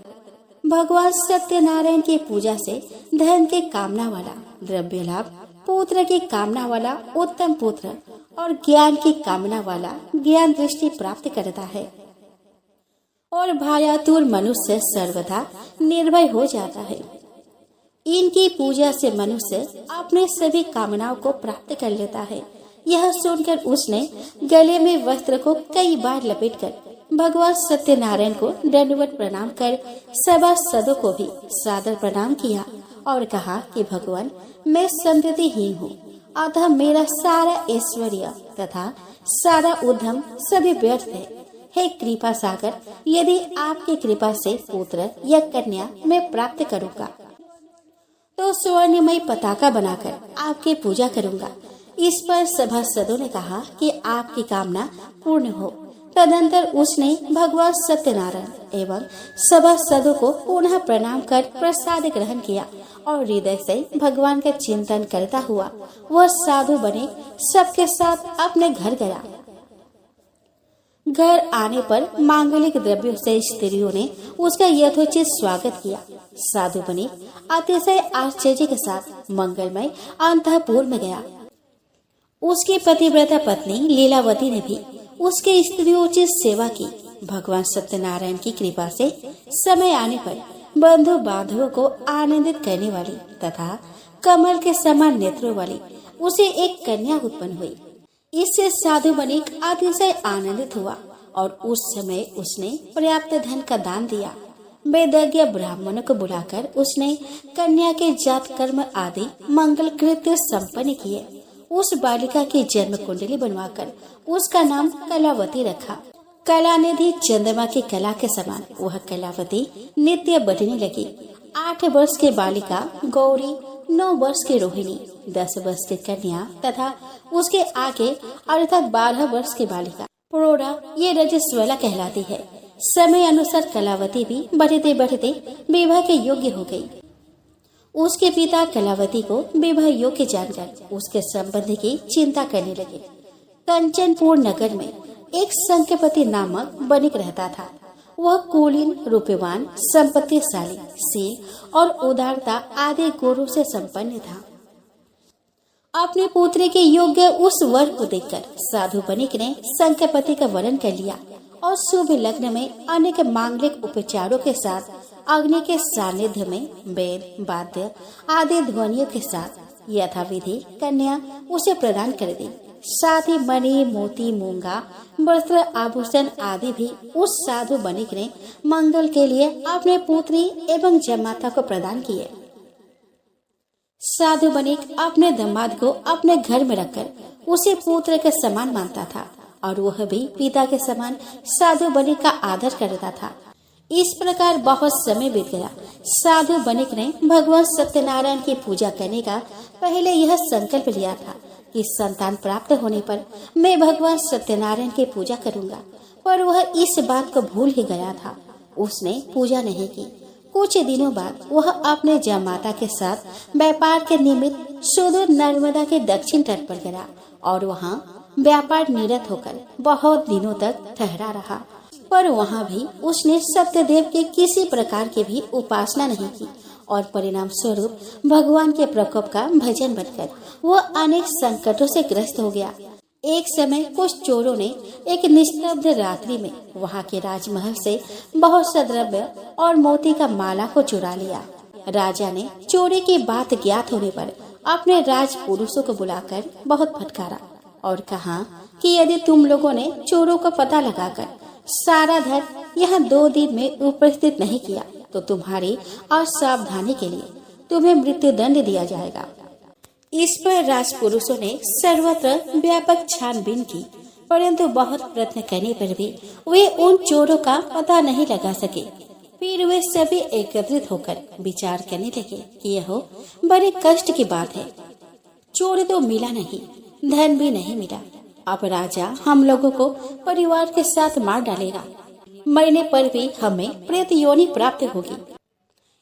भगवान सत्यनारायण की पूजा से धन के कामना वाला द्रव्य लाभ, पुत्र की कामना वाला उत्तम पुत्र और ज्ञान की कामना वाला ज्ञान दृष्टि प्राप्त करता है और भायातुर मनुष्य सर्वदा निर्भय हो जाता है। इनकी पूजा से मनुष्य अपने सभी कामनाओं को प्राप्त कर लेता है। यह सुनकर उसने गले में वस्त्र को कई बार लपेटकर भगवान सत्यनारायण को दंडवत प्रणाम कर सभासदों को भी सादर प्रणाम किया और कहा कि भगवान, मैं संततिहीन हूँ, अतः मेरा सारा ऐश्वर्य तथा सारा उद्यम सभी व्यर्थ है। हे कृपा सागर, यदि आपकी कृपा से पुत्र या कन्या मैं प्राप्त करूँगा तो स्वर्णमय पताका बनाकर आपकी पूजा करूँगा। इस पर सभासदों ने कहा कि आपकी कामना पूर्ण हो। तदंतर उसने भगवान सत्यनारायण एवं सभासदों को पुनः प्रणाम कर प्रसाद ग्रहण किया और हृदय से भगवान का चिंतन करता हुआ वह साधु बने सबके साथ अपने घर गया। घर आने पर मांगलिक द्रव्यों से स्त्रियों ने उसका यथोचित स्वागत किया। साधु बने अतिशय आश्चर्य के साथ मंगलमय अंतःपुर में गया। उसकी पतिव्रता पत्नी लीलावती ने भी उसके स्त्रियोचित सेवा की। भगवान सत्यनारायण की कृपा से समय आने पर बंधु बांधवों को आनंदित करने वाली तथा कमल के समान नेत्रों वाली उसे एक कन्या उत्पन्न हुई। इससे साधु बनिक अतिशय आनंदित हुआ और उस समय उसने पर्याप्त धन का दान दिया। वेदज्ञ ब्राह्मणों को बुलाकर उसने कन्या के जात कर्म आदि मंगल कृत्य संपन्न किए। उस बालिका की जन्म कुंडली बनवाकर उसका नाम कलावती रखा। कलानिधि चंद्रमा की कला के समान वह कलावती नित्य बढ़ने लगी। 8 वर्ष की बालिका गौरी, 9 वर्ष की रोहिणी, 10 वर्ष की कन्या तथा उसके आगे अर्थात 12 वर्ष की बालिका प्रोढ़ा ये रजस्वला कहलाती है। समय अनुसार कलावती भी बढ़ते बढ़ते विवाह के योग्य हो गई। उसके पिता कलावती को विवाह योग्य जानकर उसके संबंध की चिंता करने लगे। कंचनपुर नगर में एक संख्यपति नामक बणिक रहता था। वह कुलीन, रूपवान, संपत्तिशाली, शील और उदारता आदि गुणों से संपन्न था। अपने पुत्री के योग्य उस वर को देखकर साधु बणिक ने संख्यपति का वरण कर लिया और शुभ लग्न में अनेक मांगलिक उपचारों के साथ अग्नि के सानिध्य में वेद, वाद्य आदि ध्वनियों के साथ यथाविधि कन्या उसे प्रदान कर दी। साथ ही मणि, मोती, मूंगा, वस्त्र, आभूषण आदि भी उस साधु बणिक ने मंगल के लिए अपने पुत्री एवं जमाता को प्रदान किए। साधु बणिक अपने दामाद को अपने घर में रखकर उसे पुत्र के समान मानता था और वह भी पिता के समान साधु बणिक का आदर करता था। इस प्रकार बहुत समय बीत गया। साधु बणिक ने भगवान सत्यनारायण की पूजा करने का पहले यह संकल्प लिया था कि संतान प्राप्त होने पर मैं भगवान सत्यनारायण की पूजा करूंगा, पर वह इस बात को भूल ही गया था। उसने पूजा नहीं की। कुछ दिनों बाद वह अपने जमाता के साथ व्यापार के निमित्त सुदूर नर्मदा के दक्षिण तट पर गया और वहां व्यापार निरत होकर बहुत दिनों तक ठहरा रहा। पर वहां भी उसने सत्यदेव के किसी प्रकार की भी उपासना नहीं की और परिणाम स्वरूप भगवान के प्रकोप का भजन बनकर वो अनेक संकटों से ग्रस्त हो गया। एक समय कुछ चोरों ने एक निस्तब्ध रात्रि में वहां के राजमहल से बहुत सा द्रव्य और मोती का माला को चुरा लिया। राजा ने चोरी की बात ज्ञात होने पर अपने राज पुरुषों को बुलाकर बहुत फटकारा और कहा कि यदि तुम लोगों ने चोरों का पता लगाकर सारा धन यहाँ 2 दिन में उपस्थित नहीं किया तो तुम्हारी असावधानी के लिए तुम्हें मृत्यु दंड दिया जाएगा। इस पर राजपुरुषों ने सर्वत्र व्यापक छानबीन की, परंतु बहुत प्रयत्न करने पर भी वे उन चोरों का पता नहीं लगा सके। फिर वे सभी एकत्रित होकर विचार करने लगे कि यह बड़े कष्ट की बात है। चोर तो मिला नहीं, धन भी नहीं मिला। अब राजा हम लोगों को परिवार के साथ मार डालेगा। मरने पर भी हमें प्रेत योनि प्राप्त होगी।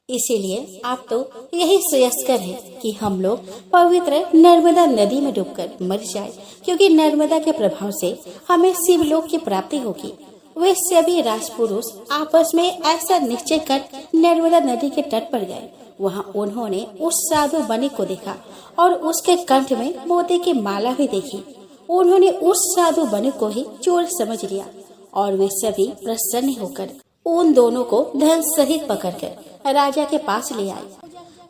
इसीलिए आप तो यही श्रेयस्कर है कि हम लोग पवित्र नर्मदा नदी में डूबकर मर जाए, क्योंकि नर्मदा के प्रभाव से हमें शिवलोक की प्राप्ति होगी। वे सभी राजपुरुष आपस में ऐसा निश्चय कर नर्मदा नदी के तट पर गए। वहां उन्होंने उस साधु बणिक को देखा और उसके कंठ में मोती की माला भी देखी। उन्होंने उस साधु बणिक को ही चोर समझ लिया और वे सभी प्रसन्न होकर उन दोनों को धन सहित पकड़कर राजा के पास ले आए।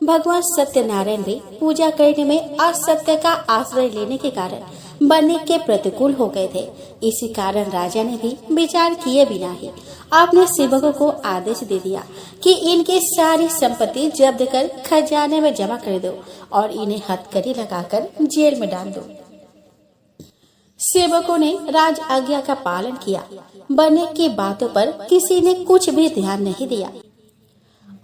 भगवान सत्यनारायण भी पूजा करने में असत्य का आश्रय लेने के कारण बणिक के प्रतिकूल हो गए थे। इसी कारण राजा ने भी विचार किए बिना ही अपने सेवकों को आदेश दे दिया कि इनकी सारी संपत्ति जब्त कर खजाने में जमा कर दो और इन्हें हथकड़ी लगाकर जेल में डाल दो। सेवकों ने राज आज्ञा का पालन किया। बणिक की बातों पर किसी ने कुछ भी ध्यान नहीं दिया।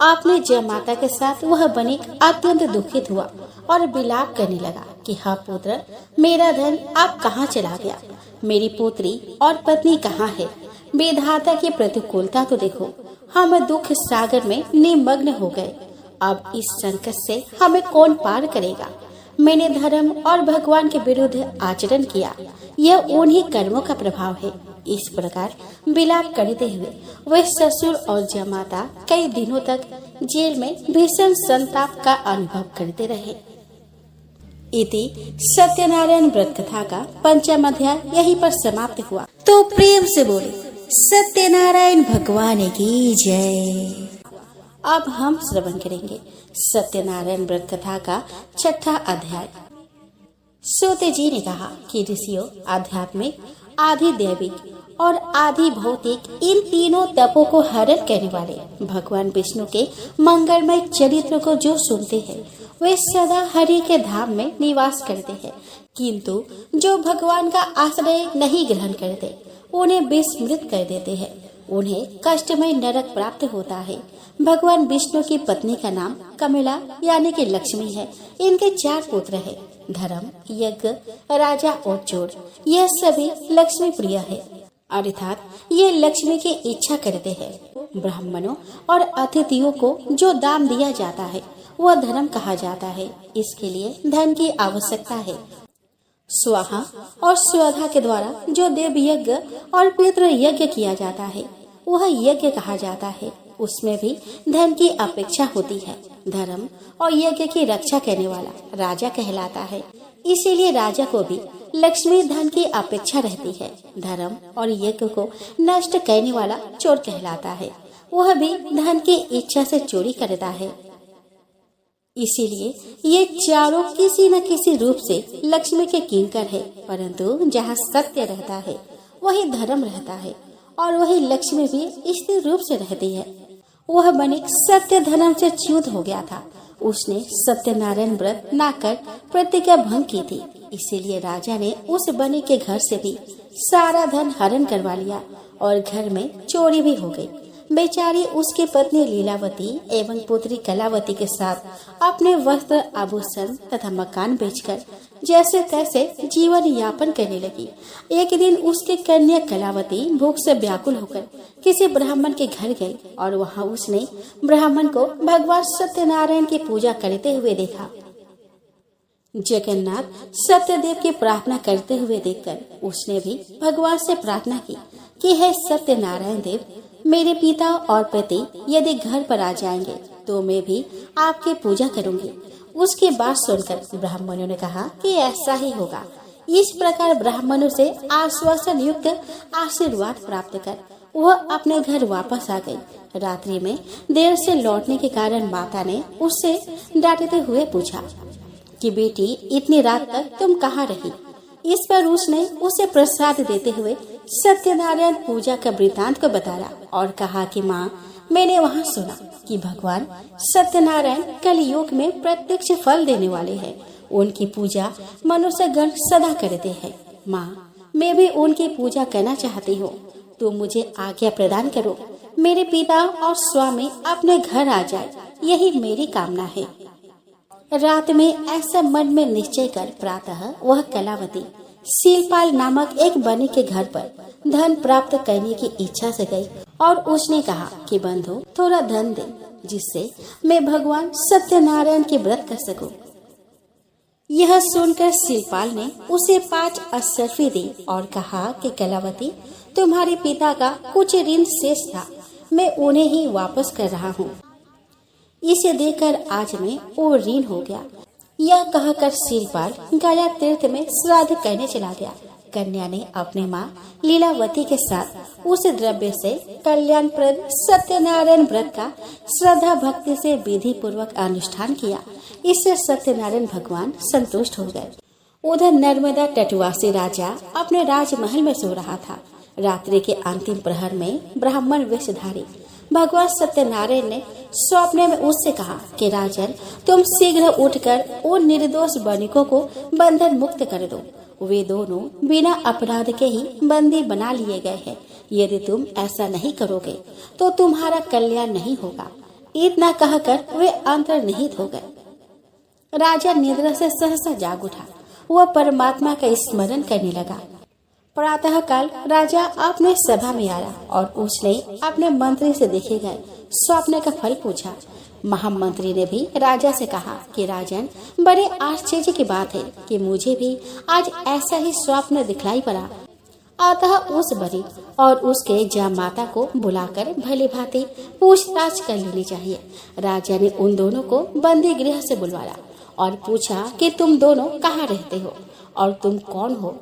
अपने जमाता के साथ वह बणिक अत्यंत दुखित हुआ और विलाप करने लगा कि हाँ पुत्र, मेरा धन अब कहाँ चला गया? मेरी पुत्री और पत्नी कहाँ है? विधाता की प्रतिकूलता तो देखो। हम दुख सागर में निमग्न हो गए। अब इस संकट से हमें कौन पार करेगा? मैंने धर्म और भगवान के विरुद्ध आचरण किया, यह उन्हीं कर्मों का प्रभाव है। इस प्रकार विलाप करते हुए वे ससुर और जमाता कई दिनों तक जेल में भीषण संताप का अनुभव करते रहे। इति सत्यनारायण व्रत कथा का 5वां अध्याय यहीं पर समाप्त हुआ। तो प्रेम से बोले सत्यनारायण भगवान की जय। अब हम श्रवण करेंगे सत्यनारायण व्रत कथा का 6वां अध्याय। सूत जी ने कहा कि ऋषियों, आध्यात्मिक, आधि दैविक और आदि भौतिक इन तीनों तपों को हरण करने वाले भगवान विष्णु के मंगलमय चरित्र को जो सुनते हैं वे सदा हरि के धाम में निवास करते हैं, किंतु जो भगवान का आश्रय नहीं ग्रहण करते उन्हें विस्मृत कर देते हैं, उन्हें कष्टमय नरक प्राप्त होता है। भगवान विष्णु की पत्नी का नाम कमला यानी कि लक्ष्मी है। इनके 4 पुत्र है, धर्म, यज्ञ, राजा और चोर। यह सभी लक्ष्मी प्रिय है, अर्थात ये लक्ष्मी की इच्छा करते हैं। ब्राह्मणों और अतिथियों को जो दान दिया जाता है वह धर्म कहा जाता है। इसके लिए धन की आवश्यकता है। स्वाहा और स्वधा के द्वारा जो देव यज्ञ और पितृ यज्ञ किया जाता है वह यज्ञ कहा जाता है। उसमें भी धन की अपेक्षा होती है। धर्म और यज्ञ की रक्षा करने वाला राजा कहलाता है। इसीलिए राजा को भी लक्ष्मी धन की अपेक्षा रहती है। धर्म और यज्ञ को नष्ट करने वाला चोर कहलाता है। वह भी धन की इच्छा से चोरी करता है। इसीलिए ये चारों किसी न किसी रूप से लक्ष्मी के किंकर है, परंतु जहाँ सत्य रहता है वही धर्म रहता है और वही लक्ष्मी भी स्थिर रूप से रहती है। वह बनिक सत्य धर्म से च्युत हो गया था। उसने सत्यनारायण व्रत ना कर प्रतिज्ञा भंग की थी। इसीलिए राजा ने उस बनिक के घर से भी सारा धन हरण करवा लिया और घर में चोरी भी हो गई। बेचारी उसकी पत्नी लीलावती एवं पुत्री कलावती के साथ अपने वस्त्र, आभूषण तथा मकान बेचकर जैसे तैसे जीवन यापन करने लगी। एक दिन उसकी कन्या कलावती भूख से व्याकुल होकर किसी ब्राह्मण के घर गई और वहां उसने ब्राह्मण को भगवान सत्यनारायण की पूजा करते हुए देखा। जगन्नाथ सत्यदेव की प्रार्थना करते हुए देखकर उसने भी भगवान से प्रार्थना की कि हे सत्यनारायण देव, मेरे पिता और पति यदि घर पर आ जाएंगे तो मैं भी आपकी पूजा करूंगी। उसकी बात सुनकर ब्राह्मणों ने कहा कि ऐसा ही होगा। इस प्रकार ब्राह्मणों से आश्वासन युक्त आशीर्वाद प्राप्त कर वह अपने घर वापस आ गई। रात्रि में देर से लौटने के कारण माता ने उससे डांटते हुए पूछा कि बेटी, इतनी रात तक तुम कहाँ रही? इस पर उसने उसे प्रसाद देते हुए सत्यनारायण पूजा का वृतांत को बताया और कहा कि माँ, मैंने वहाँ सुना कि भगवान सत्यनारायण कलयुग में प्रत्यक्ष फल देने वाले हैं। उनकी पूजा मनुष्यगण सदा करते हैं। माँ, मैं भी उनकी पूजा करना चाहती हूँ। तो मुझे आज्ञा प्रदान करो। मेरे पिता और स्वामी अपने घर आ जाए, यही मेरी कामना है। रात में ऐसा मन में निश्चय कर प्रातः वह कलावती सीलपाल नामक एक बनी के घर पर धन प्राप्त करने की इच्छा से गई और उसने कहा कि बंधु, थोड़ा धन दे जिससे मैं भगवान सत्यनारायण के व्रत कर सकूं। यह सुनकर सीलपाल ने उसे 5 अशर्फी दी और कहा कि कलावती, तुम्हारे पिता का कुछ ऋण शेष था, मैं उन्हें ही वापस कर रहा हूँ। इसे देकर आज में वो ऋण हो गया। यह कहकर सीलपाल गया तीर्थ में श्राद्ध करने चला गया। कन्या ने अपने माँ लीलावती के साथ उस द्रव्य से कल्याणप्रद सत्यनारायण व्रत का श्रद्धा भक्ति से विधि पूर्वक अनुष्ठान किया। इससे सत्यनारायण भगवान संतुष्ट हो गए। उधर नर्मदा तटवासी राजा अपने राजमहल में सो रहा था। रात्रि के अंतिम प्रहर में ब्राह्मण वेशधारी भगवान सत्यनारायण ने स्वप्न में उससे कहा कि राजन, तुम शीघ्र उठकर उन निर्दोष बनिकों को बंधन मुक्त कर दो। वे दोनों बिना अपराध के ही बंदी बना लिए गए हैं। यदि तुम ऐसा नहीं करोगे तो तुम्हारा कल्याण नहीं होगा। इतना कहकर वे अंतर्निहित हो गए। राजा निद्रा से सहसा जाग उठा। वह परमात्मा का स्मरण करने लगा। प्रातः काल राजा अपने सभा में आया और उसने अपने मंत्री से देखे गए स्वप्न का फल पूछा। महामंत्री ने भी राजा से कहा कि राजन, बड़े आश्चर्य की बात है कि मुझे भी आज ऐसा ही स्वप्न दिखलाई पड़ा। अतः उस बड़ी और उसके जामाता को बुलाकर भली भांति पूछताछ कर लेनी चाहिए। राजा ने उन दोनों को बंदी गृह से बुलवाया और पूछा कि तुम दोनों कहाँ रहते हो और तुम कौन हो।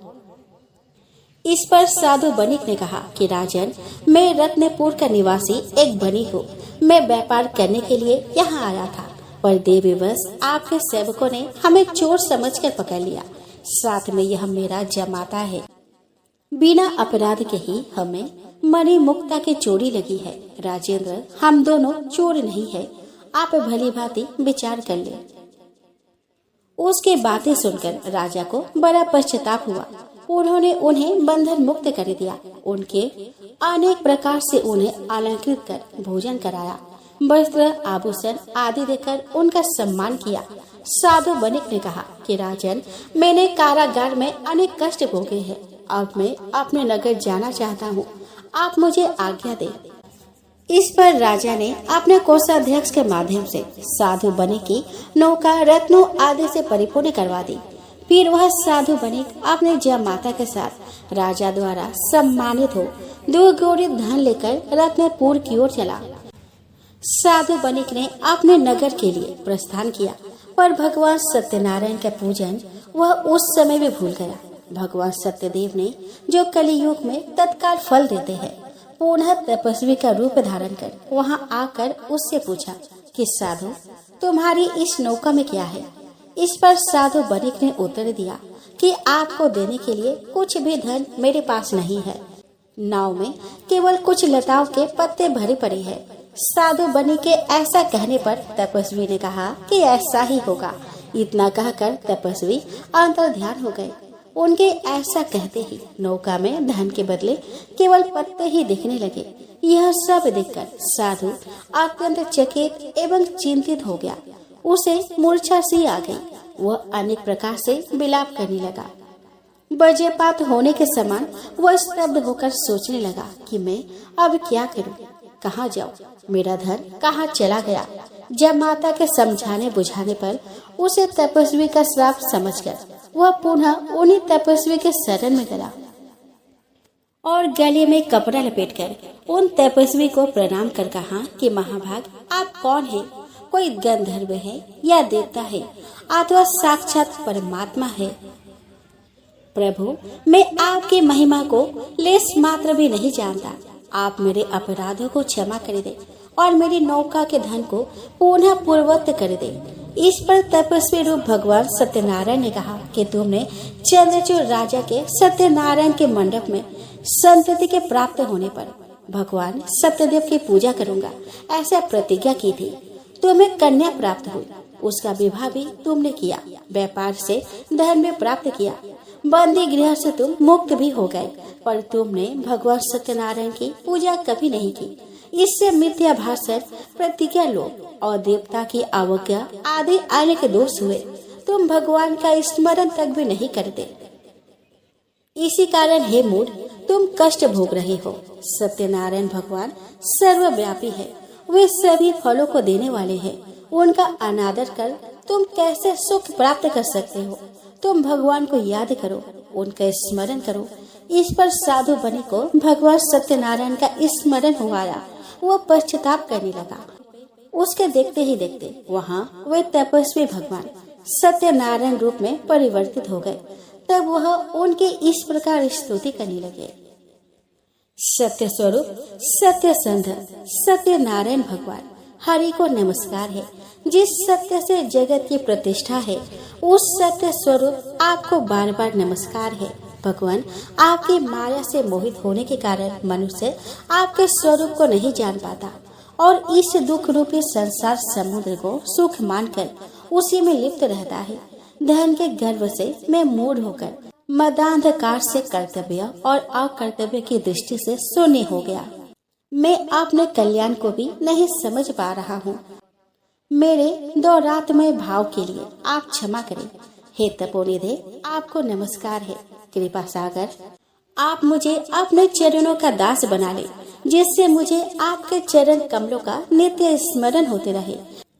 इस पर साधु बनिक ने कहा कि राजन, मैं रत्नपुर का निवासी एक बनिक हूँ। मैं व्यापार करने के लिए यहाँ आया था, पर देवीवश आपके सेवकों ने हमें चोर समझकर पकड़ लिया। साथ में यह मेरा जमाता है। बिना अपराध के ही हमें मणि मुक्ता की चोरी लगी है। राजेंद्र, हम दोनों चोर नहीं है, आप भली भांति विचार कर ले। उसकी बातें सुनकर राजा को बड़ा पश्चाताप हुआ। उन्होंने उन्हें बंधन मुक्त कर दिया। उनके अनेक प्रकार से उन्हें अलंकृत कर भोजन कराया, वस्त्र आभूषण आदि देकर उनका सम्मान किया। साधु बनिक ने कहा कि राजन, मैंने कारागार में अनेक कष्ट भोगे हैं। अब मैं अपने नगर जाना चाहता हूँ, आप मुझे आज्ञा दें। इस पर राजा ने अपने कोषाध्यक्ष के माध्यम से साधु बनिक की नौका रत्नों आदि से परिपूर्ण करवा दी। फिर वह साधु बनिक अपने जमाता के साथ राजा द्वारा सम्मानित हो 2 गौरी धन लेकर रत्नपुर की ओर चला। साधु बनिक ने अपने नगर के लिए प्रस्थान किया, पर भगवान सत्यनारायण का पूजन वह उस समय भी भूल गया। भगवान सत्यदेव ने, जो कलियुग में तत्काल फल देते हैं, पुनः तपस्वी का रूप धारण कर वहां आकर उससे पूछा कि साधु, तुम्हारी इस नौका में क्या है? इस पर साधु बनिक ने उत्तर दिया कि आपको देने के लिए कुछ भी धन मेरे पास नहीं है। नाव में केवल कुछ लताओं के पत्ते भरे पड़े हैं। साधु बनिक के ऐसा कहने पर तपस्वी ने कहा कि ऐसा ही होगा। इतना कहकर तपस्वी अंतर्ध्यान हो गए। उनके ऐसा कहते ही नौका में धन के बदले केवल पत्ते ही दिखने लगे। यह सब देखकर साधु अत्यंत चकित एवं चिंतित हो गया। उसे मूर्छा सी आ गई। वह अनेक प्रकार से विलाप करने लगा। वज्रपात होने के समान वह स्तब्ध होकर सोचने लगा कि मैं अब क्या करूं, कहाँ जाऊं, मेरा धन कहाँ चला गया। जब माता के समझाने बुझाने पर उसे तपस्वी का श्राप समझकर वह पुनः उन्हीं तपस्वी के शरण में गया और गले में कपड़ा लपेटकर उन तपस्वी को प्रणाम कर कहा कि महाभाग, आप कौन है? कोई गंधर्व है या देवता है अथवा साक्षात परमात्मा है? प्रभु, मैं आपकी महिमा को लेस मात्र भी नहीं जानता। आप मेरे अपराधों को क्षमा कर दे और मेरी नौका के धन को पुनः पूर्ववत कर दे। इस पर तपस्वी रूप भगवान सत्यनारायण ने कहा कि तुमने चंद्रचूड़ राजा के सत्यनारायण के मंडप में संतति के प्राप्त होने पर भगवान सत्यदेव की पूजा करूंगा ऐसा प्रतिज्ञा की थी। तुम्हें कन्या प्राप्त हुई, उसका विवाह भी तुमने किया, व्यापार से धन भी प्राप्त किया, बंदी गृह से तुम मुक्त भी हो गए, पर तुमने भगवान सत्यनारायण की पूजा कभी नहीं की। इससे मिथ्या भाषण, प्रतिज्ञा लोभ और देवता की अवज्ञा आदि अनेक दोष हुए। तुम भगवान का स्मरण तक भी नहीं करते। इसी कारण हे मूढ़, तुम कष्ट भोग रहे हो। सत्यनारायण भगवान सर्वव्यापी है, वे सभी फलों को देने वाले हैं। उनका अनादर कर तुम कैसे सुख प्राप्त कर सकते हो? तुम भगवान को याद करो, उनका स्मरण करो। इस पर साधु बनिक को भगवान सत्यनारायण का स्मरण हुआ। वो पश्चाताप करने लगा। उसके देखते ही देखते वहाँ वे तपस्वी भगवान सत्यनारायण रूप में परिवर्तित हो गए। तब वह उनके इस प्रकार स्तुति करने लगे। सत्य स्वरूप, सत्य संध, सत्यनारायण भगवान हरि को नमस्कार है। जिस सत्य से जगत की प्रतिष्ठा है, उस सत्य स्वरूप आपको बार बार नमस्कार है। भगवान, आपकी माया से मोहित होने के कारण मनुष्य आपके स्वरूप को नहीं जान पाता और इस दुख रूपी संसार समुद्र को सुख मानकर उसी में लिप्त रहता है। धन के गर्व से मैं मूढ़ होकर मदांधकार से कर्तव्य और अकर्तव्य की दृष्टि से शून्य हो गया। मैं अपने कल्याण को भी नहीं समझ पा रहा हूँ। मेरे दो रातमय भाव के लिए आप क्षमा करें। हे तपोनिधे, आपको नमस्कार है। कृपा सागर, आप मुझे अपने चरणों का दास बना ले, जिससे मुझे आपके चरण कमलों का नित्य स्मरण होते रहे।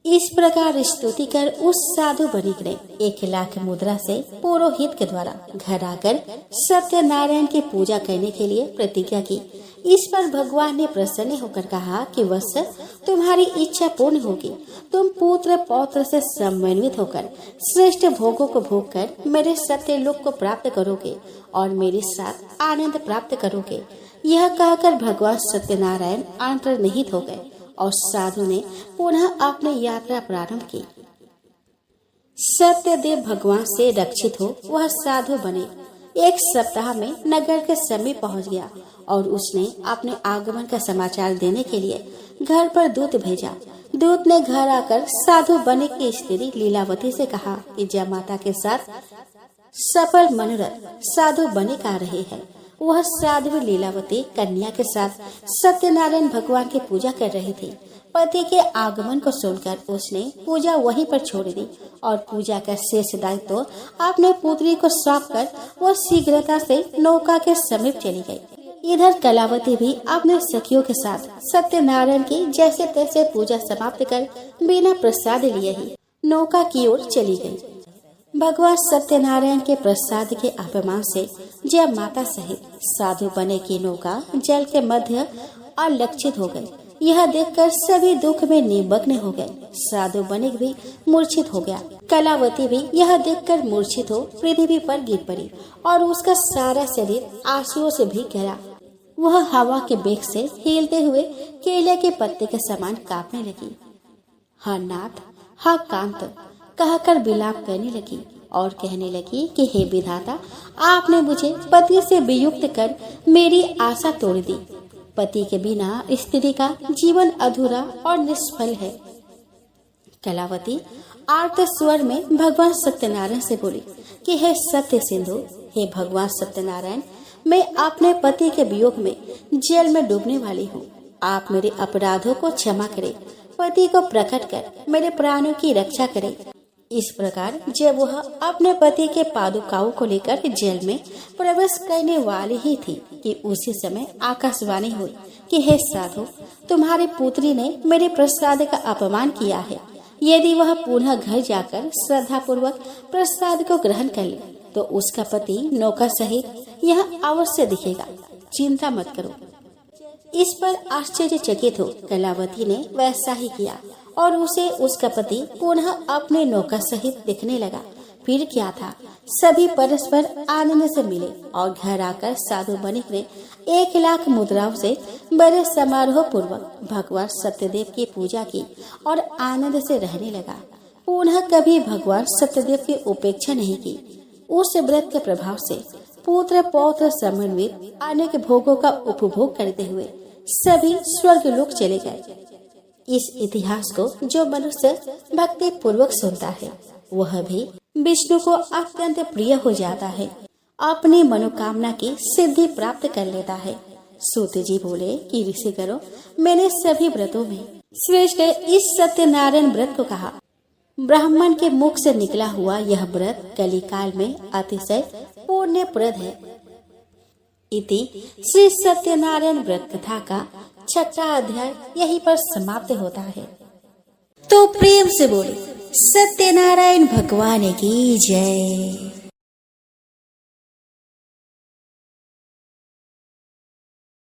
इस प्रकार स्तुति कर उस साधु बनिक ने 1,00,000 मुद्रा से पुरोहित के द्वारा घर आकर सत्यनारायण की पूजा करने के लिए प्रतिज्ञा की। इस पर भगवान ने प्रसन्न होकर कहा कि वत्स, तुम्हारी इच्छा पूर्ण होगी। तुम पुत्र पौत्र से समन्वित होकर श्रेष्ठ भोगों को भोग कर मेरे सत्य लोक को प्राप्त करोगे और मेरे साथ आनंद प्राप्त करोगे। यह कहकर भगवान सत्यनारायण अंतर्निहित हो गए और साधु ने पुनः अपनी यात्रा प्रारंभ की। सत्यदेव भगवान से रक्षित हो वह साधु बने। एक सप्ताह में नगर के समीप पहुंच गया और उसने अपने आगमन का समाचार देने के लिए घर पर दूत भेजा। दूत ने घर आकर साधु बने की स्त्री लीलावती से कहा कि जयमाता के साथ सफल मनोरथ साधु बने आ रहे हैं। वह साध्वी लीलावती कन्या के साथ सत्यनारायण भगवान की पूजा कर रही थी। पति के आगमन को सुनकर उसने पूजा वहीं पर छोड़ दी और पूजा का शेष दायित्व तो अपने पुत्री को सौंपकर वो शीघ्रता से नौका के समीप चली गई। इधर कलावती भी अपने सखियों के साथ सत्यनारायण की जैसे तैसे पूजा समाप्त कर बिना प्रसाद लिए ही नौका की ओर चली गई। भगवान सत्यनारायण के प्रसाद के अपमान से जय माता सहित साधु बने की नौका जल के मध्य अलक्षित हो गई। यह देखकर सभी दुख में निमग्न हो गए। साधु बनिक भी मूर्छित हो गया। कलावती भी यह देखकर मूर्छित हो पृथ्वी पर गिर पड़ी और उसका सारा शरीर आंसुओं से भीग गया। वह हवा के बेग से हिलते हुए केले के पत्ते के समान कांपने लगी। हा नाथ, हा कांत कहकर विलाप करने लगी और कहने लगी कि हे विधाता, आपने मुझे पति से वियुक्त कर मेरी आशा तोड़ दी। पति के बिना स्त्री का जीवन अधूरा और निष्फल है। कलावती आर्त स्वर में भगवान सत्यनारायण से बोली कि हे सत्य सिंधु, हे भगवान सत्यनारायण, मैं अपने पति के वियोग में जल में डूबने वाली हूँ। आप मेरे अपराधों को क्षमा करें, पति को प्रकट कर मेरे प्राणों की रक्षा करें। इस प्रकार जब वह अपने पति के पादुकाओं को लेकर जेल में प्रवेश करने वाली ही थी कि उसी समय आकाशवाणी हुई कि हे साधु, तुम्हारी पुत्री ने मेरे प्रसाद का अपमान किया है। यदि वह पुनः घर जाकर श्रद्धा पूर्वक प्रसाद को ग्रहण कर ले तो उसका पति नौका सहित यह अवश्य दिखेगा। चिंता मत करो। इस पर आश्चर्यचकित हो कलावती ने वैसा ही किया और उसे उसका पति पुनः अपने नौका सहित दिखने लगा। फिर क्या था, सभी परस्पर आनंद से मिले और घर आकर साधु बनिक ने 1,00,000 मुद्राओं से बड़े समारोह पूर्वक भगवान सत्यदेव की पूजा की और आनंद से रहने लगा। पुनः कभी भगवान सत्यदेव की उपेक्षा नहीं की। उस व्रत के प्रभाव से पुत्र पौत्र समन्वित अनेक भोगों का उपभोग करते हुए सभी स्वर्ग लोक चले गए। इस इतिहास को जो मनुष्य भक्ति पूर्वक सुनता है वह भी विष्णु को अत्यंत प्रिय हो जाता है, अपनी मनोकामना की सिद्धि प्राप्त कर लेता है। सूत जी बोले कि ऋषि करो, मैंने सभी व्रतों में श्रेष्ठ इस सत्यनारायण व्रत को कहा। ब्राह्मण के मुख से निकला हुआ यह व्रत कलिकाल में अतिशय पुण्यप्रद है। इति श्री सत्यनारायण व्रत कथा का 6वां अध्याय यहीं पर समाप्त होता है। तो प्रेम से बोले सत्यनारायण भगवान की जय।